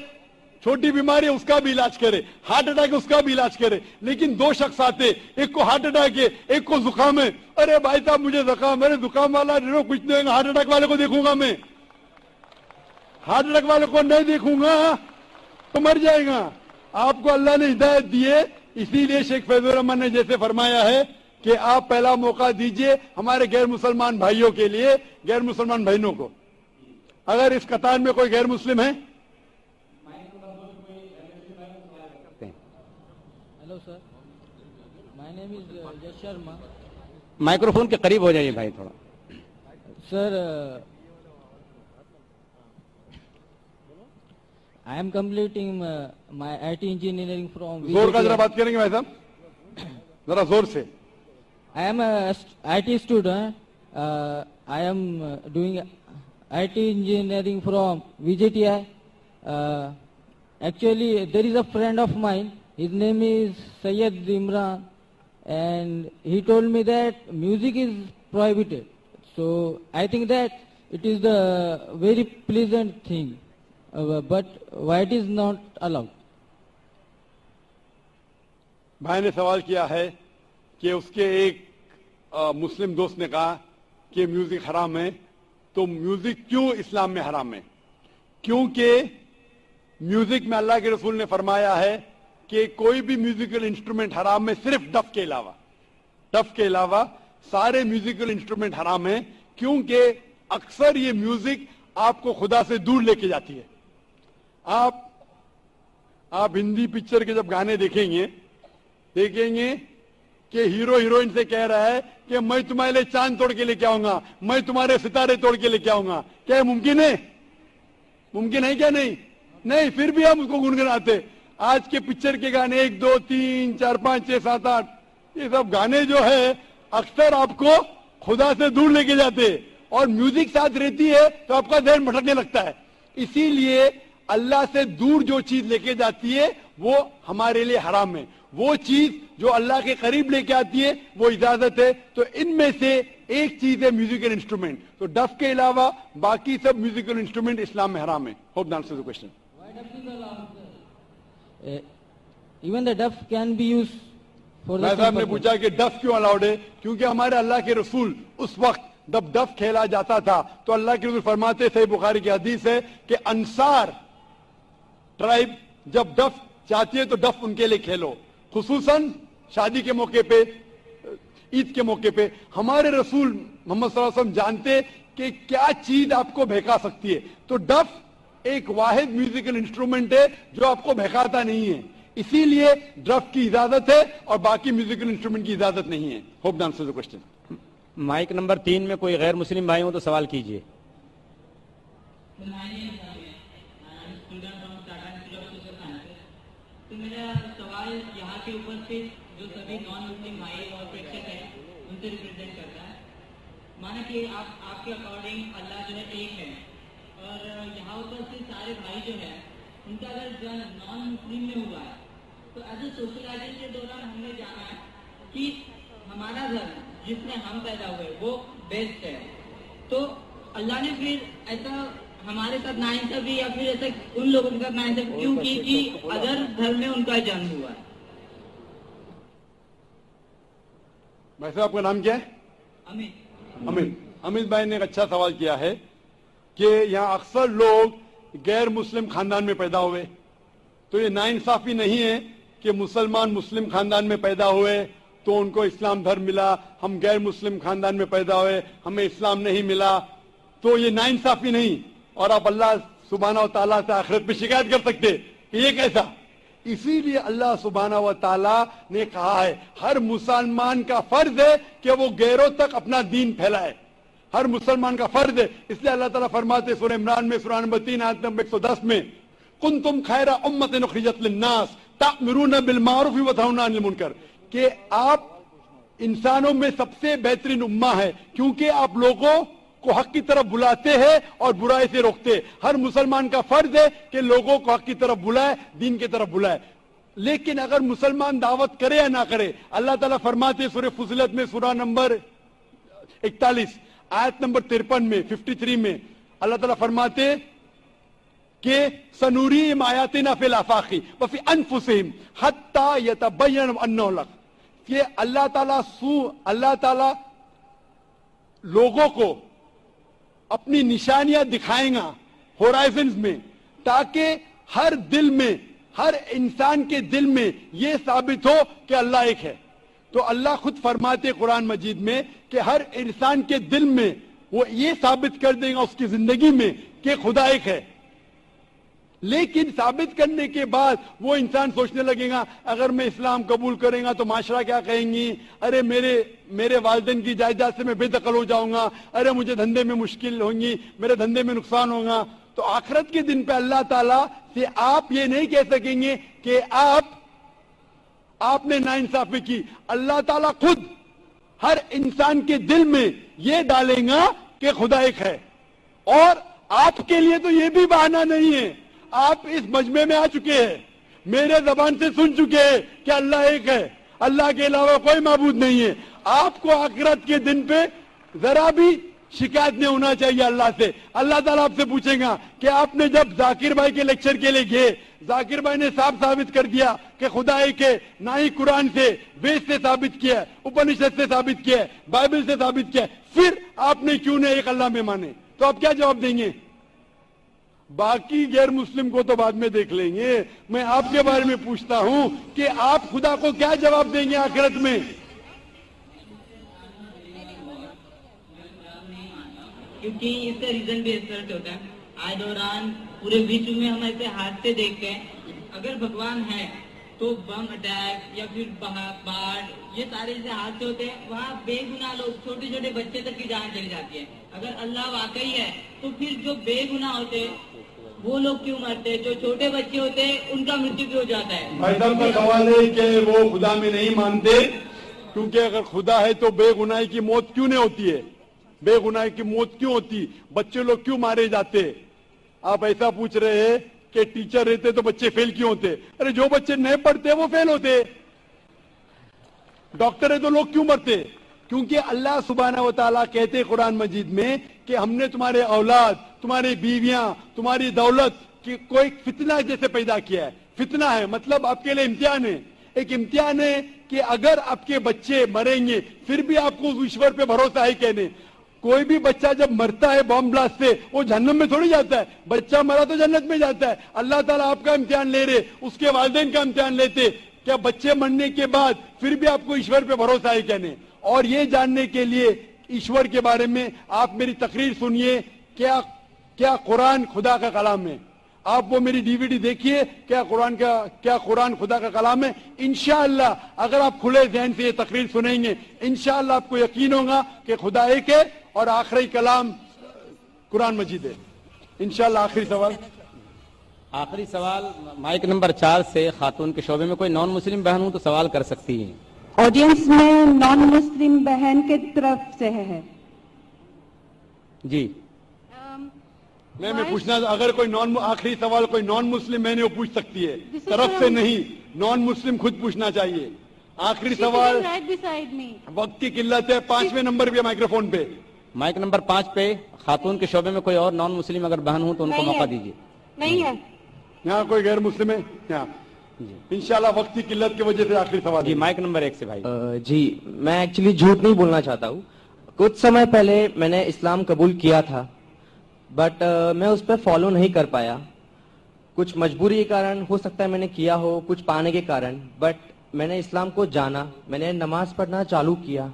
چھوٹی بیماری ہے اس کا بھی علاج کرے, ہارٹ اٹیک اس کا بھی علاج کرے. لیکن دو شخص آتے, ایک کو ہارٹ اٹیک ہے, ایک کو زکام ہے. ارے بھائی صاحب مجھے زکام, میرے زکام والا کچھ نہیں, ہارٹ اٹیک والے کو دیکھوں گا میں, ہارٹ اٹیک والے کو نہیں دیکھوں گا تو مر جائے گا. آپ کو اللہ نے ہدایت دی ہے, اسی لیے شیخ فیض الرحمان نے جیسے فرمایا ہے کہ آپ پہلا موقع دیجئے ہمارے غیر مسلمان بھائیوں کے لیے, غیر مسلمان بہنوں کو. اگر اس قطار میں کوئی غیر مسلم ہے؟ ہیلو سر, مائی نیم از یش شرما. مائکروفون کے قریب ہو جائیے بھائی تھوڑا. سر, I am completing my IT engineering from زور کا ذرا VJTI. بات کریں گے بھائی صاحب, ذرا زور سے. I am a IT student. I am doing IT engineering from VJTI. Actually, there is a friend of mine. His name is Syed Imran, and he told me that music is prohibited. So I think that it is the very pleasant thing, but why it is not allowed? بھائی نے سوال کیا ہے کہ اس کے ایک مسلم دوست نے کہا کہ میوزک حرام ہے, تو میوزک کیوں اسلام میں حرام ہے؟ کیونکہ میوزک میں اللہ کے رسول نے فرمایا ہے کہ کوئی بھی میوزیکل انسٹرومنٹ حرام ہے صرف ڈف کے علاوہ. ڈف کے علاوہ سارے میوزیکل انسٹرومنٹ حرام ہیں, کیونکہ اکثر یہ میوزک آپ کو خدا سے دور لے کے جاتی ہے. آپ ہندی پکچر کے جب گانے دیکھیں گے کہ ہیرو ہیروئن سے کہہ رہا ہے کہ میں تمہارے لیے چاند توڑ کے لے کے آؤں گا, میں تمہارے ستارے توڑ کے لے کے آؤں گا. کیا یہ ممکن ہے؟ ممکن ہے کیا؟ نہیں. پھر بھی ہم اس کو گنگناتے. آج کے پکچر کے گانے 1 2 3 4 5 6 7 8 یہ سب گانے جو ہے اکثر آپ کو خدا سے دور لے کے جاتے, اور میوزک ساتھ رہتی ہے تو آپ کا ذہن بھٹکنے لگتا ہے. اسی لیے اللہ سے دور جو چیز لے کے جاتی ہے وہ ہمارے لیے حرام ہے. وہ چیز جو اللہ کے قریب لے کے آتی ہے وہ اجازت ہے. تو ان میں سے ایک چیز ہے میوزیکل انسٹرومنٹ. تو ڈف کے علاوہ باقی سب میوزیکل انسٹرومنٹ اسلام میں حرام ہے. Hope the answer the question. Even the duff can be used for the بھائی صاحب نے same purpose. پوچھا کہ ڈف کیوں الاؤڈ ہے؟ کیونکہ ہمارے اللہ کے رسول اس وقت جب ڈف کھیلا جاتا تھا تو اللہ کے رسول فرماتے, صحیح بخاری کی حدیث ہے کہ انصار ٹرائب جب ڈف چاہتی ہے تو ڈف ان کے لیے کھیلو, خصوصاً شادی کے موقع پہ, عید کے موقع پہ. ہمارے رسول محمد صلی اللہ علیہ وسلم جانتے کہ کیا چیز آپ کو بہکا سکتی ہے. تو ڈف ایک واحد میوزیکل انسٹرومنٹ ہے جو آپ کو بہکاتا نہیں ہے, اسی لیے ڈف کی اجازت ہے اور باقی میوزیکل انسٹرومنٹ کی اجازت نہیں ہے. Hope the answer the question. Mic number 3 میں کوئی غیر مسلم بھائی ہوں تو سوال کیجیے. تو میرا سوال یہاں کے اوپر سے جو سبھی نان مسلم بھائی اور پریکشک ہیں ان سے ریپرزینٹ کرتا ہے. مانا کہ آپ کے اکارڈنگ اللہ جو ہے ایک ہے, اور یہاں اوپر سے سارے بھائی جو ہیں ان کا اگر جنم نان مسلم میں ہوا ہے تو ایز اے سوشلائزیشن کے دوران ہم نے جانا ہے کہ ہمارا دھرم جس میں ہم پیدا ہوئے وہ بیسٹ ہے. تو اللہ نے پھر ایسا ہمارے ساتھ ناانصافی یا پھر ایسا ان لوگوں کے ساتھ ناانصافی کیوں کی کہ ادر دھرم میں ان کا جنم ہوا ہے؟ بھائی صاحب آپ کا نام کیا ہے؟ امت بھائی نے ایک اچھا سوال کیا ہے کہ یہاں اکثر لوگ غیر مسلم خاندان میں پیدا ہوئے، تو یہ ناانصافی نہیں ہے کہ مسلمان مسلم خاندان میں پیدا ہوئے تو ان کو اسلام دھرم ملا، ہم غیر مسلم خاندان میں پیدا ہوئے ہمیں اسلام نہیں ملا، تو یہ ناانصافی نہیں، اور آپ اللہ سبحانہ و تعالیٰ سے آخرت پہ شکایت کر سکتے کہ یہ کیسا. اسی لیے اللہ سبحانہ و تعالیٰ نے کہا ہے ہر مسلمان کا فرض ہے کہ وہ غیروں تک اپنا دین پھیلائے، ہر مسلمان کا فرض ہے. اس لیے اللہ تعالیٰ فرماتے سورہ عمران میں سورہ نمبر 3 آیت نمبر 110 میں کنتم خیر امۃ اخرجت للناس تأمرون بالمعروف وتنہون عن المنکر، کہ آپ انسانوں میں سب سے بہترین امہ ہے کیونکہ آپ لوگوں کو حق کی طرف بلاتے ہیں اور برائی سے روکتے. ہر مسلمان کا فرض ہے کہ لوگوں کو حق کی طرف بلائے، دین کی طرف بلائے. لیکن اگر مسلمان دعوت کرے یا نہ کرے، اللہ تعالیٰ فرماتے سورہ فصلت میں سورہ نمبر 41 آیت نمبر 53 میں 53 میں اللہ تعالیٰ فرماتے کہ سنوریم آیاتنا فی الآفاق وفی انفسہم حتی یتبین انہ الحق، کہ اللہ تعالیٰ لوگوں کو اپنی نشانیاں دکھائیں گا ہورائزنز میں، تاکہ ہر دل میں، ہر انسان کے دل میں یہ ثابت ہو کہ اللہ ایک ہے. تو اللہ خود فرماتے قرآن مجید میں کہ ہر انسان کے دل میں وہ یہ ثابت کر دے گا اس کی زندگی میں کہ خدا ایک ہے. لیکن ثابت کرنے کے بعد وہ انسان سوچنے لگے گا اگر میں اسلام قبول کریں گا تو معاشرہ کیا کہیں گی، ارے میرے والدین کی جائیداد سے میں بے دخل ہو جاؤں گا، ارے مجھے دھندے میں مشکل ہوں گی، میرے دھندے میں نقصان ہوگا. تو آخرت کے دن پہ اللہ تعالیٰ سے آپ یہ نہیں کہہ سکیں گے کہ آپ نے ناانصافی کی. اللہ تعالیٰ خود ہر انسان کے دل میں یہ ڈالیں گا کہ خدا ایک ہے. اور آپ کے لیے تو یہ بھی بہانہ نہیں ہے، آپ اس مجمع میں آ چکے ہیں، میرے زبان سے سن چکے ہیں کہ اللہ ایک ہے، اللہ کے علاوہ کوئی معبود نہیں ہے. آپ کو آخرت کے دن پہ ذرا بھی شکایت نہیں ہونا چاہیے اللہ سے. اللہ تعالیٰ آپ سے پوچھیں گا کہ آپ نے جب ذاکر بھائی کے لیکچر کے لیے گئے، ذاکر بھائی نے صاف ثابت کر دیا کہ خدا ایک ہے، نہ ہی قرآن سے، وید سے ثابت کیا ہے، اپنشد سے ثابت کیا ہے، بائبل سے ثابت کیا ہے، پھر آپ نے کیوں نہیں ایک اللہ میں مانے؟ تو آپ کیا جواب دیں گے؟ باقی غیر مسلم کو تو بعد میں دیکھ لیں گے، میں آپ کے بارے میں پوچھتا ہوں کہ آپ خدا کو کیا جواب دیں گے آخرت میں؟ کیونکہ اس کا ریزن بھی ایسا ہوتا ہے، آئے دوران پورے وشو میں ہم ایسے حادثے دیکھتے ہیں، اگر بھگوان ہے تو بم اٹیک یا پھر باڑھ، یہ سارے ایسے حادثے ہوتے ہیں، وہاں بے گناہ لوگ، چھوٹے چھوٹے بچے تک کی جان چلی جاتی ہے. اگر اللہ واقعی ہے تو پھر جو بے گناہ ہوتے وہ لوگ کیوں مرتے، جو چھوٹے بچے ہوتے ان کا مرتیو بھی ہو جاتا ہے. بھائی صاحب کا سوال ہے کہ وہ خدا میں نہیں مانتے کیونکہ اگر خدا ہے تو بے گناہی کی موت کیوں نہیں ہوتی ہے، بے گناہی کی موت کیوں ہوتی، بچے لوگ کیوں مارے جاتے؟ آپ ایسا پوچھ رہے ہیں کہ ٹیچر رہتے تو بچے فیل کیوں ہوتے؟ ارے جو بچے نہیں پڑھتے وہ فیل ہوتے. ڈاکٹر ہے تو لوگ کیوں مرتے؟ کیونکہ اللہ سبحانہ و تعالیٰ کہتے قرآن مجید میں کہ ہم نے تمہارے اولاد، تمہاری بیویاں، تمہاری دولت کی کوئی فتنہ جیسے پیدا کیا ہے. فتنہ ہے مطلب آپ کے لیے امتحان ہے. ایک امتحان ہے کہ اگر آپ کے بچے مریں گے پھر بھی آپ کو ایشور پہ بھروسہ ہے کہنے. کوئی بھی بچہ جب مرتا ہے بم بلاسٹ سے وہ جہنم میں تھوڑی جاتا ہے، بچہ مرا تو جنت میں جاتا ہے. اللہ تعالیٰ آپ کا امتحان لے رہے، اس کے والدین کا امتحان لیتے کیا بچے مرنے کے بعد پھر بھی آپ کو ایشور پہ بھروسہ ہے کہنے. اور یہ جاننے کے لیے ایشور کے بارے میں آپ میری تقریر سنیے، کیا قرآن خدا کا کلام ہے. آپ وہ میری DVD دیکھیے، کیا قرآن خدا کا کلام ہے. انشاءاللہ اگر آپ کھلے ذہن سے یہ تقریر سنیں گے انشاءاللہ آپ کو یقین ہوگا کہ خدا ایک ہے اور آخری کلام قرآن مجید ہے. انشاءاللہ آخری سوال مائک نمبر 4 سے خاتون کے شعبے میں کوئی نان مسلم بہن ہوں تو سوال کر سکتی ہیں. آڈینس میں نان مسلم بہن کے طرف سے ہے جی. میں پوچھنا اگر کوئی آخری سوال کوئی نان مسلم بہن وہ پوچھ سکتی ہے، طرف سے نہیں، نان مسلم خود پوچھنا چاہیے. آخری سوال، وقت کی قلت ہے، 5ویں نمبر پہ مائکروفون پہ. माइक नंबर 5 पे खातून के शोबे में कोई और नॉन मुस्लिम अगर बहन हो तो उनको मौका दीजिए। नहीं है। यहाँ कोई गैर मुस्लिम है? यहाँ इंशाल्लाह वक्त की किल्लत की वजह से आखिरी सवाल जी माइक नंबर 1 से भाई। जी मैं एक्चुअली झूठ नहीं बोलना चाहता हूँ। कुछ समय पहले मैंने इस्लाम कबूल किया था, बट मैं उस पर फॉलो नहीं कर पाया। कुछ मजबूरी के कारण हो सकता है मैंने किया हो, कुछ पाने के कारण, बट मैंने इस्लाम को जाना, मैंने नमाज पढ़ना चालू किया,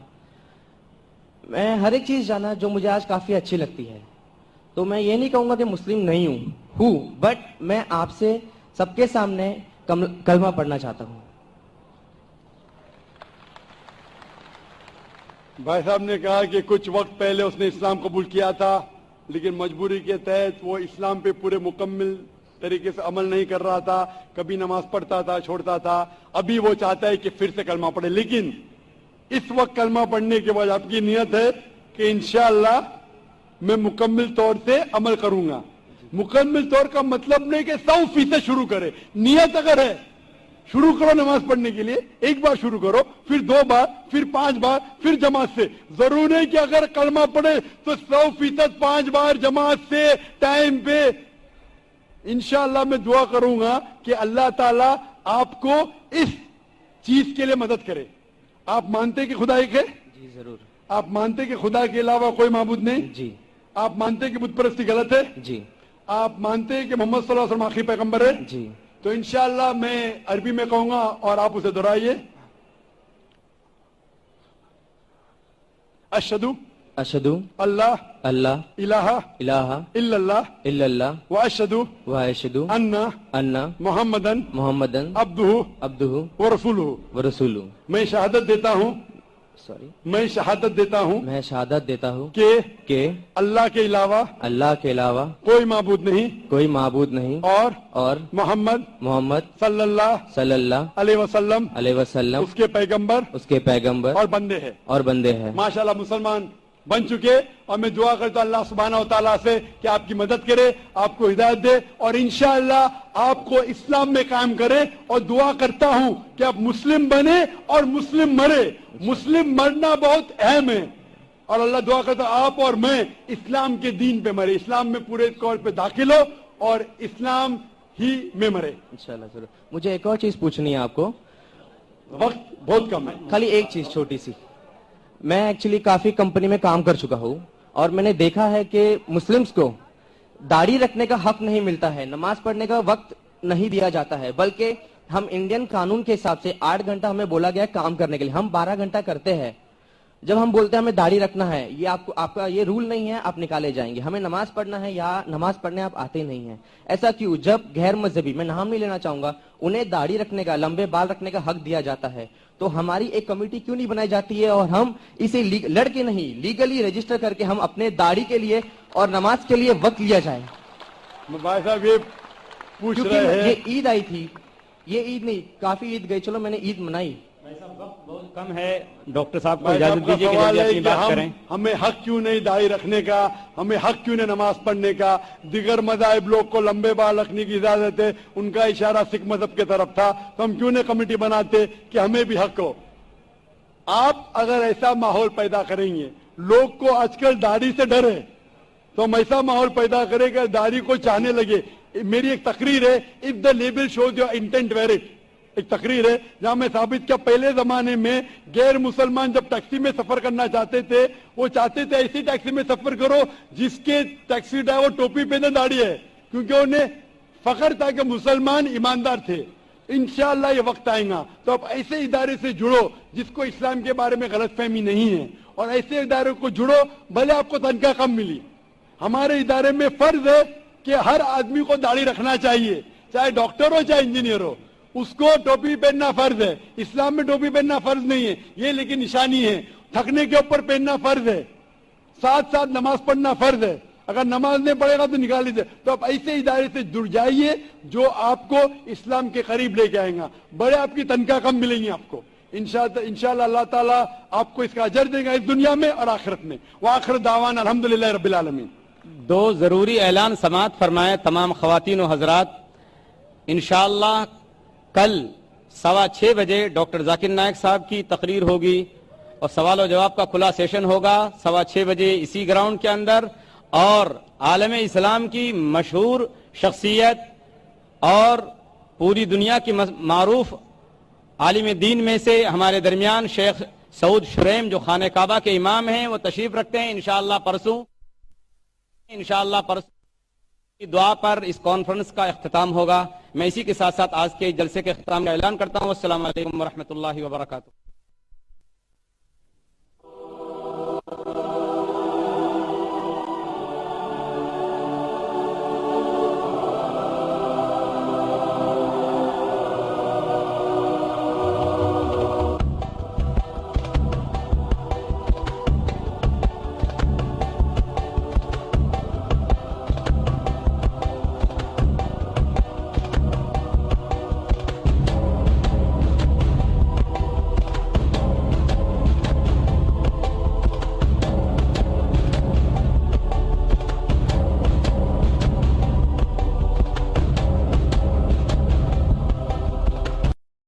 मैं हर एक चीज जाना जो मुझे आज काफी अच्छी लगती है। तो मैं ये नहीं कहूंगा कि मुस्लिम नहीं हूँ, बट मैं आपसे सबके सामने कलमा पढ़ना चाहता हूँ। भाई साहब ने कहा कि कुछ वक्त पहले उसने इस्लाम कबूल किया था, लेकिन मजबूरी के तहत वो इस्लाम पे पूरे मुकम्मल तरीके से अमल नहीं कर रहा था, कभी नमाज पढ़ता था, छोड़ता था। अभी वो चाहता है कि फिर से कलमा पढ़े, लेकिन इस वक्त कलमा पढ़ने के बाद आपकी नियत है कि इंशाअल्लाह मैं मुकम्मल तौर से अमल करूंगा। मुकम्मल तौर का मतलब नहीं कि 100% शुरू करे, नियत अगर है शुरू करो नमाज पढ़ने के लिए, एक बार शुरू करो, फिर 2 बार, फिर 5 बार, फिर जमात से। जरूर नहीं कि अगर कलमा पढ़े तो 100% 5 बार जमात से टाइम पे। इंशाअल्लाह मैं दुआ करूंगा कि अल्लाह ताला आपको इस चीज के लिए मदद करे। आप मानते हैं कि खुदा एक है? जी जरूर। आप मानते हैं कि खुदा के अलावा कोई माबूद नहीं? जी। आप मानते हैं कि बुत परस्ती गलत है? जी। आप मानते हैं कि मोहम्मद सल्लल्लाहु अलैहि वसल्लम आखिरी पैगंबर है? जी। तो इंशाअल्लाह मैं अरबी में कहूंगा और आप उसे दोहराइए। अशहदु अशहदु अल्लाह अल्लाह इलाहा इलाहा इल्लल्लाह इल्लल्लाह व अशहदु व अशहदु अन्ना मुहम्मदन मोहम्मदन अब्दुहु व रसूलुहु व रसूलुहु। मैं शहादत देता हूँ मैं शहादत देता हूँ कि अल्लाह के अलावा कोई माबूद नहीं और मोहम्मद सल्लल्लाहु अलैहि वसल्लम उसके पैगंबर और बंदे हैं। माशाल्लाह मुसलमान बन चुके, और मैं दुआ करता हूं अल्लाह सुब्हानहू व तआला से कि आपकी मदद करे, आपको हिदायत दे और इंशाअल्लाह आपको इस्लाम में कायम करे। और दुआ करता हूं कि आप मुस्लिम बने और मुस्लिम मरे। मुस्लिम मरना बहुत अहम है, और अल्लाह दुआ करता आप और मैं इस्लाम के दीन पे मरे, इस्लाम में पूरे तौर पे दाखिल हो और इस्लाम ही में मरे इंशाअल्लाह। जरूर। मुझे एक और चीज पूछनी है आपको, वक्त बहुत कम है, खाली एक चीज छोटी सी। मैं एक्चुअली काफी कंपनी में काम कर चुका हूँ और मैंने देखा है कि मुस्लिम्स को दाढ़ी रखने का हक नहीं मिलता है, नमाज पढ़ने का वक्त नहीं दिया जाता है, बल्कि हम इंडियन कानून के हिसाब से 8 घंटा हमें बोला गया काम करने के लिए, हम 12 घंटा करते हैं। जब हम बोलते हैं हमें दाढ़ी रखना है, ये आपका ये रूल नहीं है, आप निकाले जाएंगे। हमें नमाज पढ़ना है या नमाज पढ़ने आप आते नहीं हैं, ऐसा क्यों? जब गैर मजहबी, मैं नाम नहीं लेना चाहूंगा, उन्हें दाढ़ी रखने का, लंबे बाल रखने का हक दिया जाता है, तो हमारी एक कमेटी क्यों नहीं बनाई जाती है और हम इसे लड़के नहीं लीगली रजिस्टर करके हम अपने दाढ़ी के लिए और नमाज के लिए वक्त लिया जाए। भाई साहब ये पूछ रहे हैं, ये ईद आई थी, ये ईद नहीं, काफी ईद गई, चलो मैंने ईद मनाई। बहुत कम है, डॉक्टर साहब को इजाजत दीजिए कि जल्दी अपनी बात करें। हमें हक क्यों नहीं दाढ़ी रखने का, हमें हक क्यों नहीं नमाज पढ़ने का? दिगर मज़ाहिब लोग को लंबे बाल रखने की इजाजत है, उनका इशारा सिख मजहब की तरफ था, तो हम क्यों नहीं कमेटी बनाते कि हमें भी हक हो? आप अगर ऐसा माहौल पैदा करेंगे, लोग को आजकल दाढ़ी से डर है, तो हम ऐसा माहौल पैदा करें कि दाढ़ी को चाहने लगे। मेरी एक तकरीर है, if the label shows your intent wear it, एक तकरीर है जहां मैं साबित किया पहले जमाने में गैर मुसलमान जब टैक्सी में सफर करना चाहते थे, वो चाहते थे ऐसी टैक्सी में सफर करो जिसके टैक्सी ड्राइवर टोपी पहने दाढ़ी है, क्योंकि उन्हें फख्र था कि मुसलमान ईमानदार थे। इंशाअल्लाह ये वक्त आएगा तो आप ऐसे इदारे से जुड़ो जिसको इस्लाम के बारे में गलतफहमी नहीं है, और ऐसे इदारे को जुड़ो, भले आपको तनख्वाह कम मिली। हमारे इदारे में फर्ज है कि हर आदमी को दाढ़ी रखना चाहिए, चाहे डॉक्टर हो चाहे इंजीनियर हो, उसको टोपी पहनना फर्ज है। इस्लाम में टोपी पहनना फर्ज नहीं है, ये लेकिन निशानी है। थकने के ऊपर पहनना फर्ज है, साथ साथ नमाज पढ़ना फर्ज है। अगर नमाज नहीं पढ़ेगा तो निकाल लीजिए। तो आप ऐसे इदारे से जुड़ जाइए जो आपको इस्लाम के करीब लेके आएगा, बड़े आपकी तनख्वाह कम मिलेंगी आपको। इंशाअल्लाह अल्लाह ताला आपको इसका अजर देगा इस दुनिया में और आखिरत में। व आखिर दावाना अल्हम्दुलिल्लाह रब्बिल आलमीन। 2 जरूरी ऐलान समाअत फरमाए तमाम खवातीन और हजरात। इंशाअल्लाह कल 6:15 बजे डॉक्टर जाकिर नायक साहब की तकरीर होगी اور سوال و جواب کا کھلا سیشن ہوگا 6:15 بجے اسی گراؤنڈ کے اندر. اور عالم اسلام کی مشہور شخصیت اور پوری دنیا کی معروف عالم دین میں سے ہمارے درمیان شیخ سعود شریم جو خانہ کعبہ کے امام ہیں وہ تشریف رکھتے ہیں. انشاءاللہ پرسوں کی دعا پر اس کانفرنس کا اختتام ہوگا. میں اسی کے ساتھ ساتھ آج کے جلسے کے اختتام کا اعلان کرتا ہوں. السلام علیکم ورحمۃ اللہ وبرکاتہ.